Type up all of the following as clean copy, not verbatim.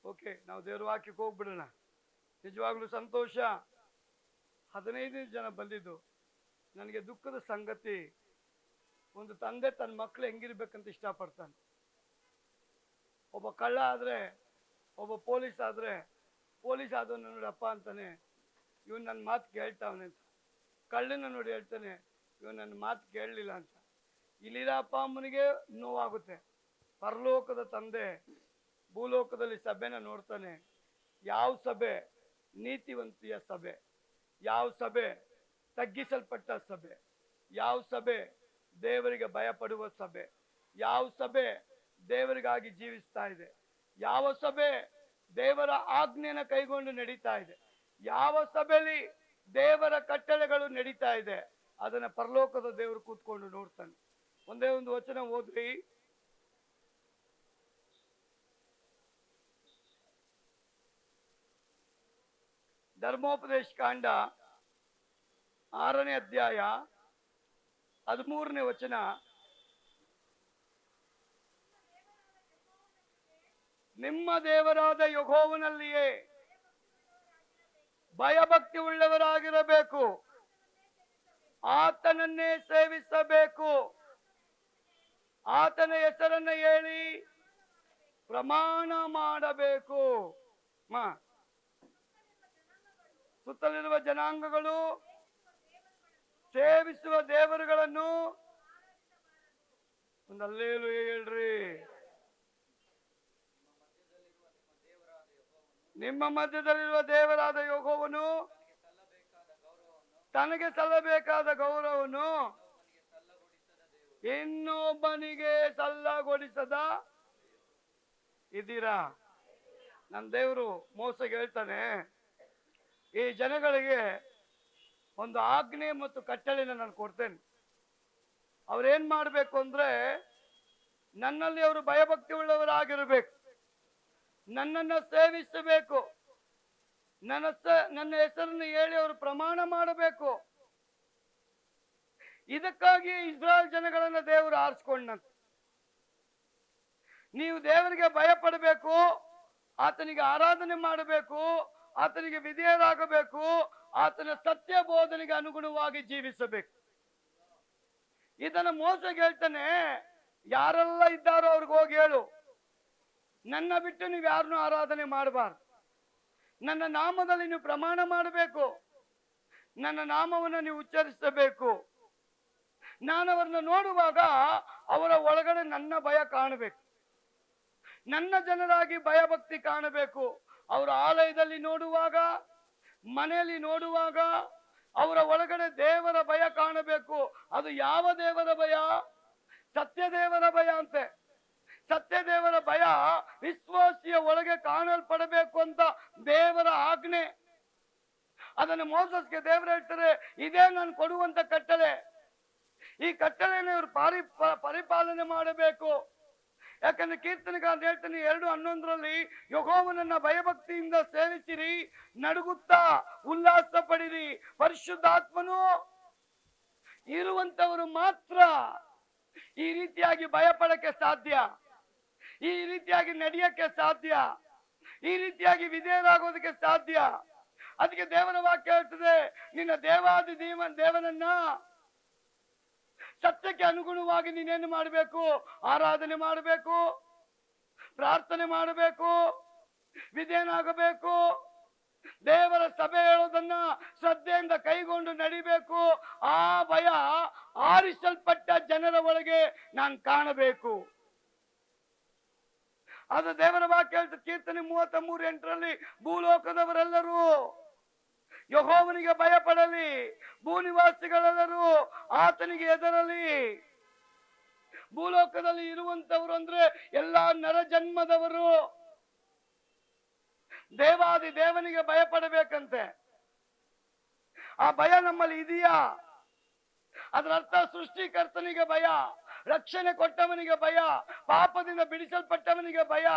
Okay, ನಾವು ದೇವ್ರ ವಾಕ್ಯಕ್ಕೆ ಹೋಗ್ಬಿಡೋಣ. ನಿಜವಾಗ್ಲೂ ಸಂತೋಷ. 15 ಜನ ಬಂದಿದ್ದು. ನನಗೆ ದುಃಖದ ಸಂಗತಿ, ಒಂದು ತಂದೆ ತನ್ನ ಮಕ್ಕಳು ಹೆಂಗಿರ್ಬೇಕಂತ ಇಷ್ಟಪಡ್ತಾನೆ. ಒಬ್ಬ ಕಳ್ಳ ಆದ್ರೆ, ಒಬ್ಬ ಪೊಲೀಸ್ ಆದ್ರೆ, ಪೊಲೀಸ್ ಆದವನು ನೋಡಪ್ಪ ಅಂತಾನೆ, ಇವನು ನನ್ನ ಮಾತು ಕೇಳ್ತಾವನೆ ಅಂತ. ಕಳ್ಳನ ನೋಡಿ ಹೇಳ್ತಾನೆ, ಇವನು ನನ್ನ ಮಾತು ಕೇಳಲಿಲ್ಲ ಅಂತ. ಇಲ್ಲಿರೋ ಅಪ್ಪ ಅಮ್ಮನಿಗೆ ನೋವಾಗುತ್ತೆ. ಪರಲೋಕದ ತಂದೆ ಭೂಲೋಕದಲ್ಲಿ ಸಭೆನ ನೋಡ್ತಾನೆ. ಯಾವ ಸಭೆ ನೀತಿವಂತಿಯ ಸಭೆ, ಯಾವ ಸಭೆ ತಗ್ಗಿಸಲ್ಪಟ್ಟ ಸಭೆ, ಯಾವ ಸಭೆ ದೇವರಿಗೆ ಭಯಪಡುವ ಸಭೆ, ಯಾವ ಸಭೆ ದೇವರಿಗಾಗಿ ಜೀವಿಸ್ತಾ ಇದೆ, ಯಾವ ಸಭೆ ದೇವರ ಆಜ್ಞೆಯನ್ನು ಕೈಗೊಂಡು ನಡೀತಾ ಇದೆ, ಯಾವ ಸಭೆಯಲ್ಲಿ ದೇವರ ಕಟ್ಟಳೆಗಳು ನಡೀತಾ ಇದೆ, ಅದನ್ನ ಪರಲೋಕದ ದೇವರು ಕೂತ್ಕೊಂಡು ನೋಡ್ತಾನೆ. ಒಂದೇ ಒಂದು ವಚನ ಓದ್ರಿ. ಧರ್ಮೋಪದೇಶ ಕಾಂಡ 6ನೇ ಅಧ್ಯಾಯ 13ನೇ ವಚನ. ನಿಮ್ಮ ದೇವರಾದ ಯೆಹೋವನಲ್ಲಿಯೇ ಭಯಭಕ್ತಿ ಉಳ್ಳವರಾಗಿರಬೇಕು, ಆತನನ್ನೇ ಸೇವಿಸಬೇಕು, ಆತನ ಹೆಸರನ್ನ ಹೇಳಿ ಪ್ರಮಾಣ ಮಾಡಬೇಕು. ಸುತ್ತಲಿರುವ ಜನಾಂಗಗಳು ಸೇವಿಸುವ ದೇವರುಗಳನ್ನು ಒಂದು ಅಲ್ಲೇಲೂಯಾ ಹೇಳ್ರಿ. ನಿಮ್ಮ ಮಧ್ಯದಲ್ಲಿರುವ ದೇವರಾದ ಯೆಹೋವನು ತನಗೆ ಸಲ್ಲಬೇಕಾದ ಗೌರವವನ್ನು ಇನ್ನೊಬ್ಬನಿಗೆ ಸಲ್ಲಗೊಡಿಸದ ಇದ್ದೀರಾ? ನನ್ನ ದೇವರು ಮೋಸಗೆ ಹೇಳ್ತಾನೆ, ಈ ಜನಗಳಿಗೆ ಒಂದು ಆಜ್ಞೆ ಮತ್ತು ಕಟ್ಟಳೆನ ನಾನು ಕೊಡ್ತೇನೆ. ಅವ್ರೇನ್ ಮಾಡ್ಬೇಕು ಅಂದ್ರೆ, ನನ್ನಲ್ಲಿ ಅವರು ಭಯಭಕ್ತಿ ಉಳ್ಳವರಾಗಿರ್ಬೇಕು, ನನ್ನನ್ನು ಸೇವಿಸಬೇಕು, ನನ್ನ ಹೆಸರನ್ನು ಹೇಳಿ ಅವರು ಪ್ರಮಾಣ ಮಾಡಬೇಕು. ಇದಕ್ಕಾಗಿ ಇಸ್ರಾಯೇಲ್ ಜನಗಳನ್ನ ದೇವರು ಆರಿಸ್ಕೊಂಡಂತೆ. ನೀವು ದೇವರಿಗೆ ಭಯ ಪಡಬೇಕು, ಆತನಿಗೆ ಆರಾಧನೆ ಮಾಡಬೇಕು, ಆತನಿಗೆ ವಿಧೇಯರಾಗಬೇಕು, ಆತನ ಸತ್ಯ ಬೋಧನೆಗೆ ಅನುಗುಣವಾಗಿ ಜೀವಿಸಬೇಕು. ಇದನ್ನ ಮೋಸಗೆ ಹೇಳ್ತಾನೆ, ಯಾರೆಲ್ಲ ಇದ್ದಾರೋ ಅವ್ರಿಗೆ ಹೋಗಿ ಹೇಳು, ನನ್ನ ಬಿಟ್ಟು ನೀವು ಯಾರನ್ನೂ ಆರಾಧನೆ ಮಾಡಬಾರ್ದು, ನನ್ನ ನಾಮದಲ್ಲಿ ನೀವು ಪ್ರಮಾಣ ಮಾಡಬೇಕು, ನನ್ನ ನಾಮವನ್ನು ನೀವು ಉಚ್ಚರಿಸಬೇಕು. ನಾನು ಅವರನ್ನ ನೋಡುವಾಗ ಅವರ ಒಳಗಡೆ ನನ್ನ ಭಯ ಕಾಣಬೇಕು, ನನ್ನ ಜನರಾಗಿ ಭಯಭಕ್ತಿ ಕಾಣಬೇಕು. ಅವರ ಆಲಯದಲ್ಲಿ ನೋಡುವಾಗ, ಮನೆಯಲ್ಲಿ ನೋಡುವಾಗ ಅವರ ಒಳಗಡೆ ದೇವರ ಭಯ ಕಾಣಬೇಕು. ಅದು ಯಾವ ದೇವರ ಭಯ? ಸತ್ಯ ದೇವರ ಭಯ ಅಂತೆ. ಸತ್ಯ ದೇವರ ಭಯ ವಿಶ್ವಾಸಿಯ ಒಳಗೆ ಕಾಣಲ್ಪಡಬೇಕು ಅಂತ ದೇವರ ಆಜ್ಞೆ. ಅದನ್ನು ಮೋಸಸ್ಗೆ ದೇವರು ಹೇಳ್ತಾರೆ, ಇದೇ ನಾನು ಕೊಡುವಂತ ಕಟ್ಟಳೆ. ಈ ಕಟ್ಟಳೆಯನ್ನು ಇವರು ಪರಿಪಾಲನೆ ಮಾಡಬೇಕು. ಯಾಕಂದ್ರೆ ಕೀರ್ತನೆಗಾರ ಹೇಳ್ತಾನೆ 2:11 ಯೆಹೋವನನ್ನ ಭಯಭಕ್ತಿಯಿಂದ ಸೇವಿಸಿರಿ, ನಡುಗುತ್ತಾ ಉಲ್ಲಾಸ ಪಡಿರಿ. ಪರಿಶುದ್ಧಾತ್ಮನು ಇರುವಂತವರು ಮಾತ್ರ ಈ ರೀತಿಯಾಗಿ ಭಯ ಪಡಕ್ಕೆ ಸಾಧ್ಯ, ಈ ರೀತಿಯಾಗಿ ನಡೆಯಕ್ಕೆ ಸಾಧ್ಯ, ಈ ರೀತಿಯಾಗಿ ವಿಧೇಯರಾಗೋದಕ್ಕೆ ಸಾಧ್ಯ. ಅದಕ್ಕೆ ದೇವರ ವಾಕ್ಯ ಹೇಳ್ತದೆ, ನಿನ್ನ ದೇವಾದಿ ದೇವನನ್ನ ಸತ್ಯಕ್ಕೆ ಅನುಗುಣವಾಗಿ ನೀನೇನು ಮಾಡಬೇಕು? ಆರಾಧನೆ ಮಾಡಬೇಕು, ಪ್ರಾರ್ಥನೆ ಮಾಡಬೇಕು, ವಿಧೇಯನಾಗಬೇಕು, ದೇವರ ಸಭೆ ಹೇಳೋದನ್ನ ಶ್ರದ್ಧೆಯಿಂದ ಕೈಗೊಂಡು ನಡಿಬೇಕು. ಆ ಭಯ ಆರಿಸಲ್ಪಟ್ಟ ಜನರ ಒಳಗೆ ನಾನು ಕಾಣಬೇಕು. ಅದು ದೇವರ ವಾಕ್ಯ ಹೇಳ್ತದೆ. ಕೀರ್ತನೆ 33:8 ಭೂಲೋಕದವರೆಲ್ಲರೂ ಯೆಹೋವನಿಗೆ ಭಯ ಪಡಲಿ, ಭೂನಿವಾಸಿಗಳೆಲ್ಲರೂ ಆತನಿಗೆ ಹೆದರಲಿ. ಭೂಲೋಕದಲ್ಲಿ ಇರುವಂತವರು ಅಂದ್ರೆ ಎಲ್ಲಾ ನರ ಜನ್ಮದವರು ದೇವಾದಿ ದೇವನಿಗೆ ಭಯ ಪಡಬೇಕಂತೆ. ಆ ಭಯ ನಮ್ಮಲ್ಲಿ ಇದೆಯಾ? ಅದರ ಅರ್ಥ ಸೃಷ್ಟಿಕರ್ತನಿಗೆ ಭಯ, ರಕ್ಷಣೆ ಕೊಟ್ಟವನಿಗೆ ಭಯ, ಪಾಪದಿಂದ ಬಿಡಿಸಲ್ಪಟ್ಟವನಿಗೆ ಭಯ,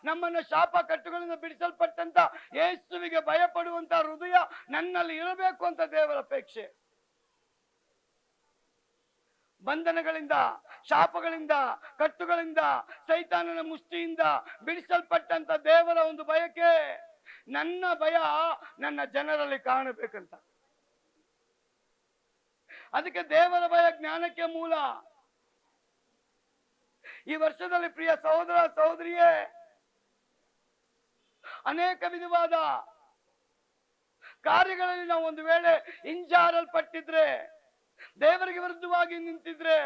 ನಮ್ಮನ್ನ ಶಾಪ ಕಟ್ಟುಗಳಿಂದ ಬಿಡಿಸಲ್ಪಟ್ಟಂತ ಯೇಸುವಿಗೆ ಭಯ ಪಡುವಂತ ಹೃದಯ ನನ್ನಲ್ಲಿ ಇರಬೇಕು ಅಂತ ದೇವರ ಅಪೇಕ್ಷೆ. ಬಂಧನಗಳಿಂದ, ಶಾಪಗಳಿಂದ, ಕಟ್ಟುಗಳಿಂದ, ಸೈತಾನನ ಮುಷ್ಟಿಯಿಂದ ಬಿಡಿಸಲ್ಪಟ್ಟಂತ ದೇವರ ಒಂದು ಭಯಕ್ಕೆ ನನ್ನ ಭಯ ನನ್ನ ಜನರಲ್ಲಿ ಕಾಣಬೇಕಂತ. ಅದಕ್ಕೆ ದೇವರ ಭಯ ಜ್ಞಾನಕ್ಕೆ ಮೂಲ. ಈ ವರ್ಷದಲ್ಲಿ ಪ್ರಿಯ ಸಹೋದರ ಸಹೋದರಿಯೇ, ಅನೇಕ ವಿಧವಾದ ಕಾರ್ಯಗಳಲ್ಲಿ ನಾವು ಒಂದು ವೇಳೆ ಹಿಂಜಾರಲ್ಪಟ್ಟಿದ್ರೆ, ದೇವರಿಗೆ ವಿರುದ್ಧವಾಗಿ ನಿಂತಿದ್ರೆ,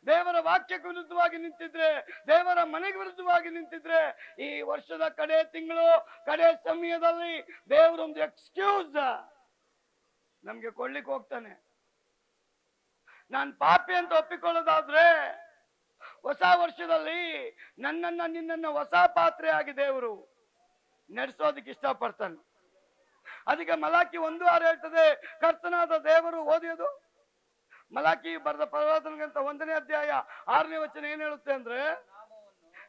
ದೇವರ ವಾಕ್ಯಕ್ಕೆ ವಿರುದ್ಧವಾಗಿ ನಿಂತಿದ್ರೆ, ದೇವರ ಮನೆಗೆ ವಿರುದ್ಧವಾಗಿ ನಿಂತಿದ್ರೆ, ಈ ವರ್ಷದ ಕಡೆ ತಿಂಗಳು ಕಡೆ ಸಮಯದಲ್ಲಿ ದೇವರೊಂದು ಎಕ್ಸ್ಕ್ಯೂಸ್ ನಮ್ಗೆ ಕೊಡ್ಲಿಕ್ಕೆ ಹೋಗ್ತಾನೆ. ನಾನು ಪಾಪಿ ಅಂತ ಒಪ್ಪಿಕೊಳ್ಳೋದಾದ್ರೆ ಹೊಸ ವರ್ಷದಲ್ಲಿ ನನ್ನನ್ನ ನಿನ್ನನ್ನ ಹೊಸ ಪಾತ್ರೆಯಾಗಿ ದೇವರು ನಡೆಸೋದಕ್ಕೆ ಇಷ್ಟಪಡ್ತಾನೆ. ಅದಕ್ಕೆ ಮಲಾಕಿ 1:6 ಹೇಳ್ತದೆ, ಕರ್ತನಾದ ದೇವರು ಓದಿಯೋದು ಮಲಾಕಿ ಬರೆದ ಪ್ರವಾದನೆಗಂತ 1ನೇ ಅಧ್ಯಾಯ 6ನೇ ವಚನ ಏನ್ ಹೇಳುತ್ತೆ ಅಂದ್ರೆ,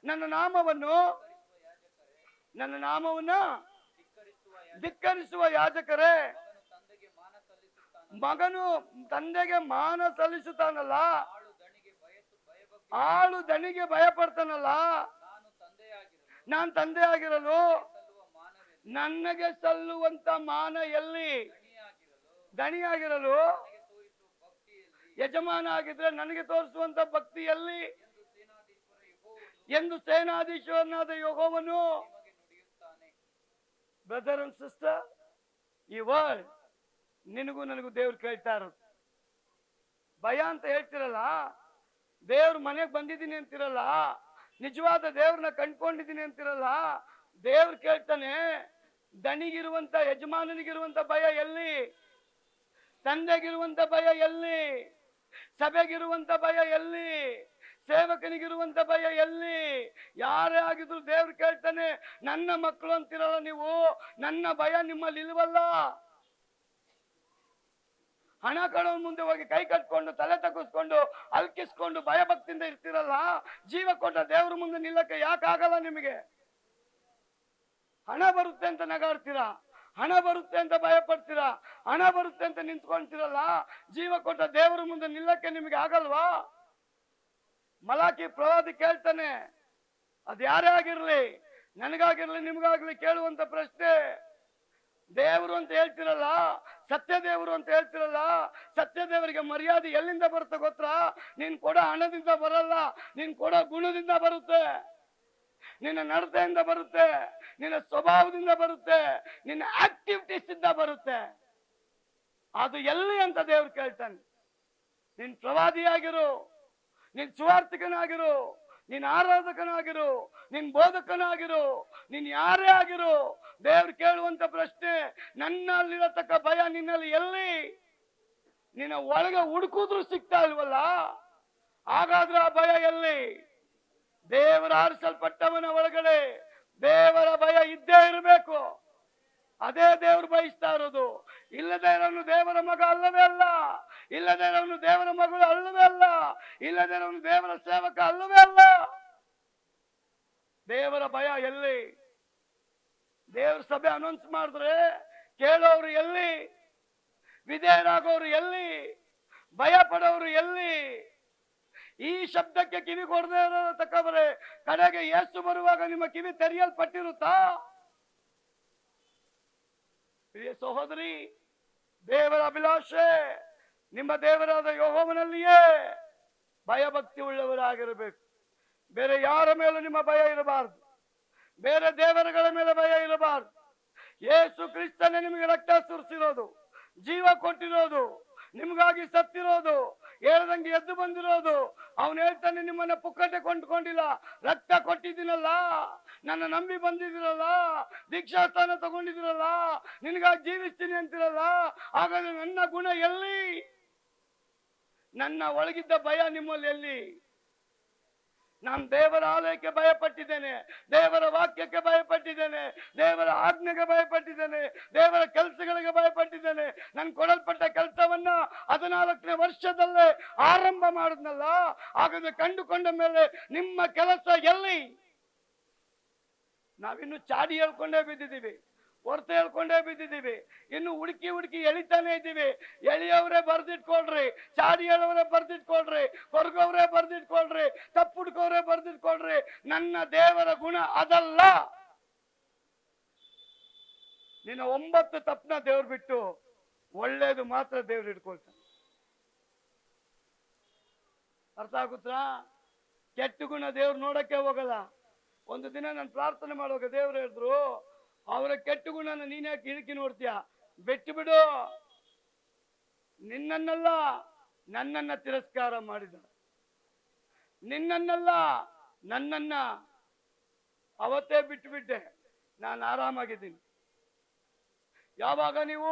ನನ್ನ ನಾಮವನ್ನು ಧಿಕ್ಕರಿಸುವ ಯಾಜಕರೇ, ಮಗನು ತಂದೆಗೆ ಮಾನ ಸಲ್ಲಿಸುತ್ತಾನಲ್ಲ, ಆಳು ದಣಿಗೆ ಭಯ ಪಡ್ತಾನಲ್ಲ, ನಾನು ತಂದೆ ಆಗಿರಲು ನನಗೆ ಸಲ್ಲುವಂತ ಮಾನ ಎಲ್ಲಿ? ದಣಿಯಾಗಿರಲು ಯಜಮಾನ ಆಗಿದ್ರೆ ನನಗೆ ತೋರಿಸುವಂತ ಭಕ್ತಿ ಎಲ್ಲಿ ಎಂದು ಸೇನಾಧೀಶ್ವರನಾದ ಯೆಹೋವನು. ಬ್ರದರ್ ಅಂಡ್ ಸಿಸ್ಟರ್, ಈ ವರ್ಡ್ ನಿನಗೂ ನನಗೂ ದೇವ್ರು ಕೇಳ್ತಾ ಇರೋದು. ಭಯ ಅಂತ ಹೇಳ್ತಿರಲ್ಲ, ದೇವ್ರ ಮನೆಗೆ ಬಂದಿದ್ದೀನಿ ಅಂತಿರಲ್ಲ, ನಿಜವಾದ ದೇವ್ರನ್ನ ಕಂಡ್ಕೊಂಡಿದ್ದೀನಿ ಅಂತಿರಲ್ಲ, ದೇವ್ರು ಕೇಳ್ತಾನೆ, ದಣಿಗಿರುವಂತ ಯಜಮಾನನಿಗಿರುವಂತ ಭಯ ಎಲ್ಲಿ? ತಂದೆಗಿರುವಂತ ಭಯ ಎಲ್ಲಿ? ಸಭೆಗಿರುವಂತ ಭಯ ಎಲ್ಲಿ? ಸೇವಕನಿಗಿರುವಂತ ಭಯ ಎಲ್ಲಿ? ಯಾರೇ ಆಗಿದ್ರು ದೇವ್ರು ಕೇಳ್ತಾನೆ, ನನ್ನ ಮಕ್ಕಳು ಅಂತಿರಲ್ಲ ನೀವು, ನನ್ನ ಭಯ ನಿಮ್ಮಲ್ಲಿ ಇಲ್ವಲ್ಲ? ಹಣ ಕೊಡೋನ್ ಮುಂದೆ ಹೋಗಿ ಕೈ ಕಟ್ಕೊಂಡು ತಲೆ ತಗ್ಗಿಸ್ಕೊಂಡು ಅಲ್ಕಿಸ್ಕೊಂಡು ಭಯ ಭಕ್ತಿಯಿಂದ ಇರ್ತಿರಲ್ಲ, ಜೀವ ಕೊಟ್ಟ ದೇವ್ರ ಮುಂದೆ ನಿಲ್ಲಕ್ಕೆ ಯಾಕಾಗಲ್ಲ ನಿಮಗೆ? ಹಣ ಬರುತ್ತೆ ಅಂತ ನಗಾಡ್ತೀರಾ, ಹಣ ಬರುತ್ತೆ ಅಂತ ಭಯ ಪಡ್ತೀರಾ, ಹಣ ಬರುತ್ತೆ ಅಂತ ನಿಂತ್ಕೊಂತೀರಲ್ಲ, ಜೀವ ಕೊಟ್ಟ ದೇವರ ಮುಂದೆ ನಿಲ್ಲಕ್ಕೆ ನಿಮಗೆ ಆಗಲ್ವಾ? ಮಲಾಕಿ ಪ್ರವಾದಿ ಕೇಳ್ತಾನೆ, ಅದ್ ಯಾರೇ ಆಗಿರ್ಲಿ, ನನಗಾಗಿರ್ಲಿ ನಿಮ್ಗಾಗ್ಲಿ ಕೇಳುವಂತ ಪ್ರಶ್ನೆ, ದೇವರು ಅಂತ ಹೇಳ್ತಿರಲ್ಲ, ಸತ್ಯ ದೇವರು ಅಂತ ಹೇಳ್ತಿರಲ್ಲ, ಸತ್ಯ ದೇವರಿಗೆ ಮರ್ಯಾದೆ ಎಲ್ಲಿಂದ ಬರುತ್ತೆ ಗೊತ್ತಾ? ನೀನ್ ಕೊಡೋ ಹಣದಿಂದ ಬರಲ್ಲ, ನೀನ್ ಕೊಡೋ ಗುಣದಿಂದ ಬರುತ್ತೆ, ನಿನ್ನ ನಡತೆಯಿಂದ ಬರುತ್ತೆ, ನಿನ್ನ ಸ್ವಭಾವದಿಂದ ಬರುತ್ತೆ, ನಿನ್ನ ಆಕ್ಟಿವಿಟೀಸ್ ಇಂದ ಬರುತ್ತೆ. ಅದು ಎಲ್ಲಿ ಅಂತ ದೇವ್ರು ಕೇಳ್ತಾನೆ. ನೀನ್ ಪ್ರವಾದಿಯಾಗಿರು, ನೀನ್ ಸುವಾರ್ತಿಕನಾಗಿರು, ನೀನ್ ಆರಾಧಕನಾಗಿರು, ನೀನ್ ಬೋಧಕನಾಗಿರು, ನೀನ್ ಯಾರೇ ಆಗಿರು, ದೇವ್ರು ಕೇಳುವಂತ ಪ್ರಶ್ನೆ, ನನ್ನಲ್ಲಿರತಕ್ಕ ಭಯ ನಿನ್ನಲ್ಲಿ ಎಲ್ಲಿ? ನಿನ್ನ ಒಳಗೆ ಹುಡುಕಿದ್ರು ಸಿಗ್ತಾ ಇಲ್ವಲ್ಲ, ಹಾಗಾದ್ರೆ ಆ ಭಯ ಎಲ್ಲಿ? ದೇವರ ಆರಿಸಲ್ಪಟ್ಟವನ ಒಳಗಡೆ ದೇವರ ಭಯ ಇದ್ದೇ ಇರಬೇಕು. ಅದೇ ದೇವರು ಬಯಸ್ತಾ ಇರೋದು. ಇಲ್ಲದೆ ಇರೋನು ದೇವರ ಮಗ ಅಲ್ಲವೇ ಅಲ್ಲ, ಇಲ್ಲದೆ ಇರೋನು ದೇವರ ಮಗಳು ಅಲ್ಲವೇ ಅಲ್ಲ, ಇಲ್ಲದೆ ಇರೋನು ದೇವರ ಸೇವಕ ಅಲ್ಲವೇ ಅಲ್ಲ. ದೇವರ ಭಯ ಎಲ್ಲಿ? ದೇವರ ಸಭೆ ಅನೌನ್ಸ್ ಮಾಡಿದ್ರೆ ಕೇಳೋರು ಎಲ್ಲಿ? ವಿಧೇಯರಾಗೋರು ಎಲ್ಲಿ? ಭಯ ಪಡೋರು ಎಲ್ಲಿ? ಈ ಶಬ್ದಕ್ಕೆ ಕಿವಿ ಕೊಡದೆ ತಕ್ಕವರೇ, ಕಡೆಗೆ ಯೇಸು ಬರುವಾಗ ನಿಮ್ಮ ಕಿವಿ ತೆರೆಯಲ್ಪಟ್ಟಿರುತ್ತಾ? ಪ್ರಿಯ ಸಹೋದರಿ, ದೇವರ ಅಭಿಲಾಷೆ ನಿಮ್ಮ ದೇವರಾದ ಯೆಹೋವನಲ್ಲಿಯೇ ಭಯಭಕ್ತಿ ಉಳ್ಳವರಾಗಿರಬೇಕು. ಬೇರೆ ಯಾರ ಮೇಲೂ ನಿಮ್ಮ ಭಯ ಇರಬಾರದು, ಬೇರೆ ದೇವರುಗಳ ಮೇಲೆ ಭಯ ಇರಬಾರದು. ಯೇಸು ಕ್ರಿಸ್ತನೇ ನಿಮಗೆ ರಕ್ತ ಸುರಿಸಿರೋದು, ಜೀವ ಕೊಟ್ಟಿರೋದು, ನಿಮ್ಗಾಗಿ ಸತ್ತಿರೋದು, ಹೇಳ್ದಂಗೆ ಎದ್ದು ಬಂದಿರೋದು. ಅವನು ಹೇಳ್ತಾನೆ, ನಿಮ್ಮನ್ನ ಪುಕ್ಕಟೆ ಕೊಂಡ್ಕೊಂಡಿಲ್ಲ, ರಕ್ತ ಕೊಟ್ಟಿದ್ದೀನಲ್ಲ, ನನ್ನ ನಂಬಿ ಬಂದಿದ್ದೀರಲ್ಲ, ದೀಕ್ಷಾಸ್ಥಾನ ತಗೊಂಡಿದ್ದೀರಲ್ಲ, ನಿನಗಾಗಿ ಜೀವಿಸ್ತೀನಿ ಅಂತಿರಲ್ಲ, ಹಾಗಾದ್ರೆ ನನ್ನ ಗುಣ ಎಲ್ಲಿ? ನನ್ನ ಒಳಗಿದ್ದ ಭಯ ನಿಮ್ಮಲ್ಲಿ ಎಲ್ಲಿ? ನಾನು ದೇವರ ಆಲಯಕ್ಕೆ ಭಯಪಟ್ಟಿದ್ದೇನೆ, ದೇವರ ವಾಕ್ಯಕ್ಕೆ ಭಯಪಟ್ಟಿದ್ದೇನೆ, ದೇವರ ಆಜ್ಞೆಗೆ ಭಯಪಟ್ಟಿದ್ದೇನೆ, ದೇವರ ಕೆಲಸಗಳಿಗೆ ಭಯಪಟ್ಟಿದ್ದೇನೆ. ನನ್ ಕೊಡಲ್ಪಟ್ಟ ಕೆಲಸವನ್ನ 14ನೇ ವರ್ಷದಲ್ಲೇ ಆರಂಭ ಮಾಡಿದ್ನಲ್ಲ, ಹಾಗಾದ್ರೆ ಕಂಡುಕೊಂಡ ಮೇಲೆ ನಿಮ್ಮ ಕೆಲಸ ಎಲ್ಲಿ? ನಾವಿನ್ನು ಚಾಡಿ ಹೇಳ್ಕೊಂಡೇ ಬಿದ್ದಿದ್ದೀವಿ. ಹೊರತು ಹೇಳ್ಕೊಂಡೇ ಬಿದ್ದಿದ್ದೀವಿ. ಇನ್ನು ಹುಡುಕಿ ಹುಡುಕಿ ಎಳಿತಾನೆ ಇದ್ದೀವಿ. ಎಳಿಯವ್ರೆ ಬರ್ದಿಟ್ಕೊಳ್ರಿ, ಚಾಡಿ ಹೇಳವ್ರೆ ಬರ್ದಿಟ್ಕೊಳ್ರಿ, ಕೊರಗವ್ರೆ ಬರ್ದಿಟ್ಕೊಳ್ರಿ, ತಪ್ಪು ಹುಡುಕವ್ರೆ ಬರ್ದಿಟ್ಕೊಳ್ರಿ. ನನ್ನ ದೇವರ ಗುಣ ಅದಲ್ಲ. ನಿನ್ನ 9 ತಪ್ಪನ ದೇವ್ರು ಬಿಟ್ಟು ಒಳ್ಳೇದು ಮಾತ್ರ ದೇವ್ರು ಇಟ್ಕೊಳ್ತಾನೆ. ಅರ್ಥ ಆಗುತ್ತಾ? ಕೆಟ್ಟ ಗುಣ ದೇವ್ರು ನೋಡಕ್ಕೆ ಹೋಗಲ್ಲ. ಒಂದು ದಿನ ನಾನು ಪ್ರಾರ್ಥನೆ ಮಾಡುವಾಗ ದೇವ್ರು ಹೇಳಿದ್ರು, ಅವರ ಕೆಟ್ಟ ಗುಣನ ನೀನ್ ಯಾಕೆ ಇಳುಕಿ ನೋಡ್ತೀಯ? ಬಿಟ್ಟು ಬಿಡು. ನಿನ್ನನ್ನಲ್ಲ, ನನ್ನನ್ನ ತಿರಸ್ಕಾರ ಮಾಡಿದ. ನಿನ್ನನ್ನಲ್ಲ, ನನ್ನನ್ನ ಅವತ್ತೇ ಬಿಟ್ಟು ಬಿಟ್ಟೆ. ನಾನು ಆರಾಮಾಗಿದ್ದೀನಿ. ಯಾವಾಗ ನೀವು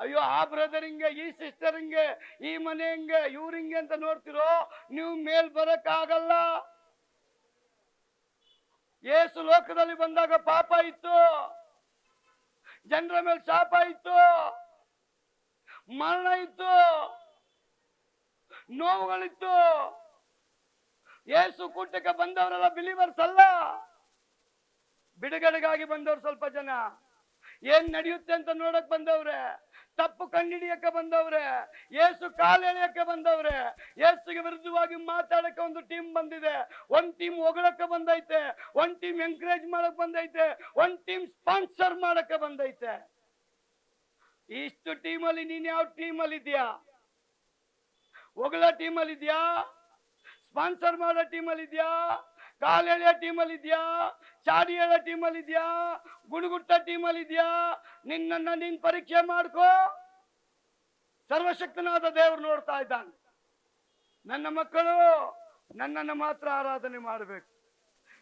ಅಯ್ಯೋ ಆ ಬ್ರದರ್ ಹಿಂಗೆ, ಈ ಸಿಸ್ಟರ್ ಹಿಂಗೆ, ಈ ಮನೆ ಹಿಂಗೆ, ಇವ್ರ ಹಿಂಗೆ ಅಂತ ನೋಡ್ತಿರೋ, ನೀವು ಮೇಲ್ ಬರಕ್ ಆಗಲ್ಲ. ಯೇಸು ಲೋಕದಲ್ಲಿ ಬಂದಾಗ ಪಾಪ ಇತ್ತು, ಜನರ ಮೇಲೆ ಶಾಪ ಇತ್ತು, ಮರಣ ಇತ್ತು, ನೋವುಗಳಿತ್ತು. ಯೇಸು ಕೂಟಕ್ಕೆ ಬಂದವರೆಲ್ಲ ಬಿಲೀವರ್ಸ್ ಅಲ್ಲ, ಬಿಡುಗಡೆಗಾಗಿ ಬಂದವರು ಸ್ವಲ್ಪ ಜನ. ಏನ್ ನಡೆಯುತ್ತೆ ಅಂತ ನೋಡಕ್ ಬಂದವ್ರೆ, ತಪ್ಪು ಕಂಡಿಡಿಯಕ್ಕೆ ಬಂದವ್ರೆ, ಯೇಸು ಕಾಲು ಎಳೆಯಕ್ಕೆ ಬಂದವ್ರೆ, ಯೇಸುಗೆ ವಿರುದ್ಧವಾಗಿ ಮಾತಾಡಕ್ಕೆ ಒಂದು ಟೀಮ್ ಬಂದಿದೆ. ಒಂದ್ ಟೀಮ್ ಹೊಗಳಕ್ಕೆ ಬಂದೈತೆ, ಒಂದ್ ಟೀಮ್ ಎಂಕರೇಜ್ ಮಾಡಕ್ ಬಂದೈತೆ, ಒಂದ್ ಟೀಮ್ ಸ್ಪಾನ್ಸರ್ ಮಾಡಕ್ಕೆ ಬಂದೈತೆ. ಇಷ್ಟು ಟೀಮಲ್ಲಿ ನೀನ್ ಯಾವ ಟೀಮಲ್ಲಿ ಇದೆಯಾ? ಹೊಗಳ ಟೀಮಲ್ಲಿ ಇದೆಯಾ? ಸ್ಪಾನ್ಸರ್ ಮಾಡೋ ಟೀಮಲ್ಲಿ ಇದೆಯಾ? ಕಾಲು ಎಳೆಯೋ ಟೀಮಲ್ಲಿ ಇದೆಯಾ? ಚಾಡಿ ಹೇಳೋ ಟೀಮಲ್ಲಿ ಇದೆಯಾ? ಗುಡುಗುಟ್ಟ ಟೀಮಲ್ಲಿ ಇದೆಯಾ? ನಿನ್ನನ್ನ ನೀನ್ ಪರೀಕ್ಷೆ ಮಾಡ್ಕೋ. ಸರ್ವಶಕ್ತನಾದ ದೇವರು ನೋಡ್ತಾ ಇದ್ದಾನೆ. ನನ್ನ ಮಕ್ಕಳು ನನ್ನನ್ನು ಮಾತ್ರ ಆರಾಧನೆ ಮಾಡಬೇಕು.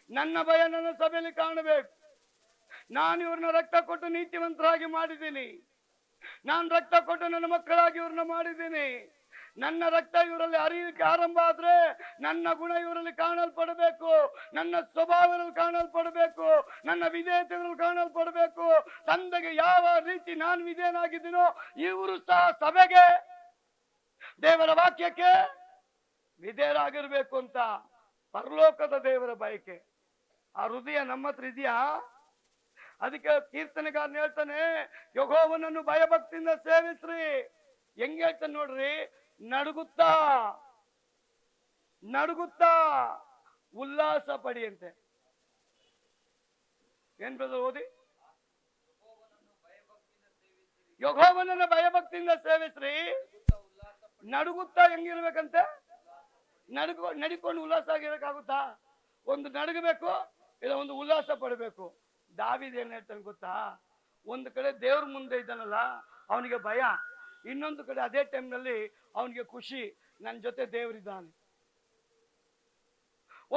ನನ್ನ ಭಯ ನನ್ನ ಸಭೆಯಲ್ಲಿ ಕಾಣಬೇಕು. ನಾನು ಇವ್ರನ್ನ ರಕ್ತ ಕೊಟ್ಟು ನೀತಿವಂತರಾಗಿ ಮಾಡಿದ್ದೀನಿ. ನಾನು ರಕ್ತ ಕೊಟ್ಟು ನನ್ನ ಮಕ್ಕಳಾಗಿ ಇವ್ರನ್ನ ಮಾಡಿದ್ದೀನಿ. ನನ್ನ ರಕ್ತ ಇವರಲ್ಲಿ ಹರಿಯಲಿಕ್ಕೆ ಆರಂಭ ಆದ್ರೆ ನನ್ನ ಗುಣ ಇವರಲ್ಲಿ ಕಾಣಲ್ಪಡಬೇಕು, ನನ್ನ ಸ್ವಭಾವದಲ್ಲಿ ಕಾಣಲ್ಪಡಬೇಕು, ನನ್ನ ವಿಧೇಯತೆಗಳಲ್ಲಿ ಕಾಣಲ್ಪಡಬೇಕು. ತಂದೆಗೆ ಯಾವ ರೀತಿ ನಾನು ವಿಧೇಯನಾಗಿದ್ದೀನೋ ಇವರು ಸಹ ಸಭೆಗೆ, ದೇವರ ವಾಕ್ಯಕ್ಕೆ ವಿಧೇಯರಾಗಿರ್ಬೇಕು ಅಂತ ಪರಲೋಕದ ದೇವರ ಬಯಕೆ. ಆ ಹೃದಯ ನಮ್ಮ ಹತ್ರ ಇದೆಯಾ? ಅದಕ್ಕೆ ಕೀರ್ತನೆಗಾರನ ಹೇಳ್ತಾನೆ, ಯೆಹೋವನನ್ನು ಭಯಭಕ್ತಿಯಿಂದ ಸೇವಿಸ್ರಿ. ಹೆಂಗ್ ಹೇಳ್ತಾನೆ ನೋಡ್ರಿ, ನಡುಗುತ್ತಾ ನಡುಗುತ್ತಾ ಉಲ್ಲಾಸ ಪಡಿಯಂತೆ. ಏನ್ ಬ್ರದರ್ ಓದಿ? ಯೆಹೋವನನ್ನು ಭಯಭಕ್ತಿಯಿಂದ ಸೇವಿಸ್ರಿ. ನಡುಗುತ್ತಾ ಹೆಂಗಿರ್ಬೇಕಂತೆ? ನಡಿಕೊಂಡು ಉಲ್ಲಾಸ ಆಗಿರಕ್ಕಾಗುತ್ತಾ? ಒಂದು ನಡುಗಬೇಕು, ಇಲ್ಲ ಒಂದು ಉಲ್ಲಾಸ ಪಡಬೇಕು. ದಾವೀದ ಏನ್ ಹೇಳ್ತಾನೆ ಗೊತ್ತಾ? ಒಂದು ಕಡೆ ದೇವ್ರ ಮುಂದೆ ಇದ್ದಾನಲ್ಲ, ಅವನಿಗೆ ಭಯ. ಇನ್ನೊಂದು ಕಡೆ ಅದೇ ಟೈಮ್ನಲ್ಲಿ ಅವನಿಗೆ ಖುಷಿ, ನನ್ನ ಜೊತೆ ದೇವರಿದ್ದಾನೆ.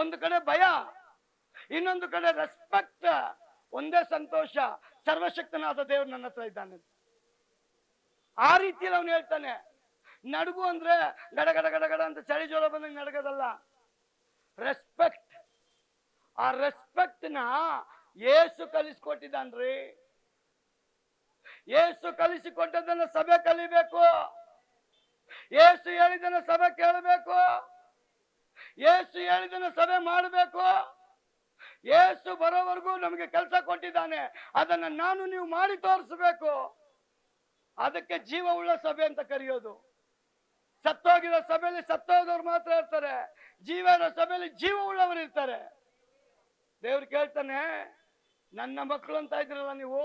ಒಂದು ಕಡೆ ಭಯ, ಇನ್ನೊಂದು ಕಡೆ ರೆಸ್ಪೆಕ್ಟ್, ಒಂದೇ ಸಂತೋಷ. ಸರ್ವಶಕ್ತನಾದ ದೇವರು ನನ್ನ ಹತ್ರ ಇದ್ದಾನೆ. ಆ ರೀತಿಯಲ್ಲಿ ಅವನು ಹೇಳ್ತಾನೆ. ನಡುಗು ಅಂದ್ರೆ ಗಡ ಗಡ ಗಡ ಗಡ ಅಂತ ಚಳಿ ಜ್ವರ ಬಂದಂಗೆ ನಡಗದಲ್ಲ. ರೆಸ್ಪೆಕ್ಟ್. ಆ ರೆಸ್ಪೆಕ್ಟ್ ನ ಯೇಸು ಕಲಿಸ್ಕೊಟ್ಟಿದ್ದಾನ್ರಿ. ಯೇಸು ಕಲಿಸಿಕೊಟ್ಟದನ್ನ ಸಭೆ ಕಲಿಬೇಕು. ಯೇಸು ಹೇಳಿದನ್ನ ಸಭೆ ಕೇಳಬೇಕು. ಯೇಸು ಹೇಳಿದನ್ನ ಸಭೆ ಮಾಡಬೇಕು. ಯೇಸು ಬರೋವರೆಗೂ ನಮಗೆ ಕೆಲಸ ಕೊಟ್ಟಿದ್ದಾನೆ, ಅದನ್ನ ನಾನು ನೀವು ಮಾಡಿ ತೋರಿಸಬೇಕು. ಅದಕ್ಕೆ ಜೀವ ಉಳ್ಳ ಸಭೆ ಅಂತ ಕರೆಯೋದು. ಸತ್ತೋಗಿರೋ ಸಭೆಯಲ್ಲಿ ಸತ್ತೋದವ್ರು ಮಾತ್ರ ಇರ್ತಾರೆ, ಜೀವ ಇರೋ ಸಭೆಯಲ್ಲಿ ಜೀವ ಉಳ್ಳವರು ಇರ್ತಾರೆ. ದೇವ್ರು ಕೇಳ್ತಾನೆ, ನನ್ನ ಮಕ್ಕಳು ಅಂತ ಇದ್ರಲ್ಲ ನೀವು,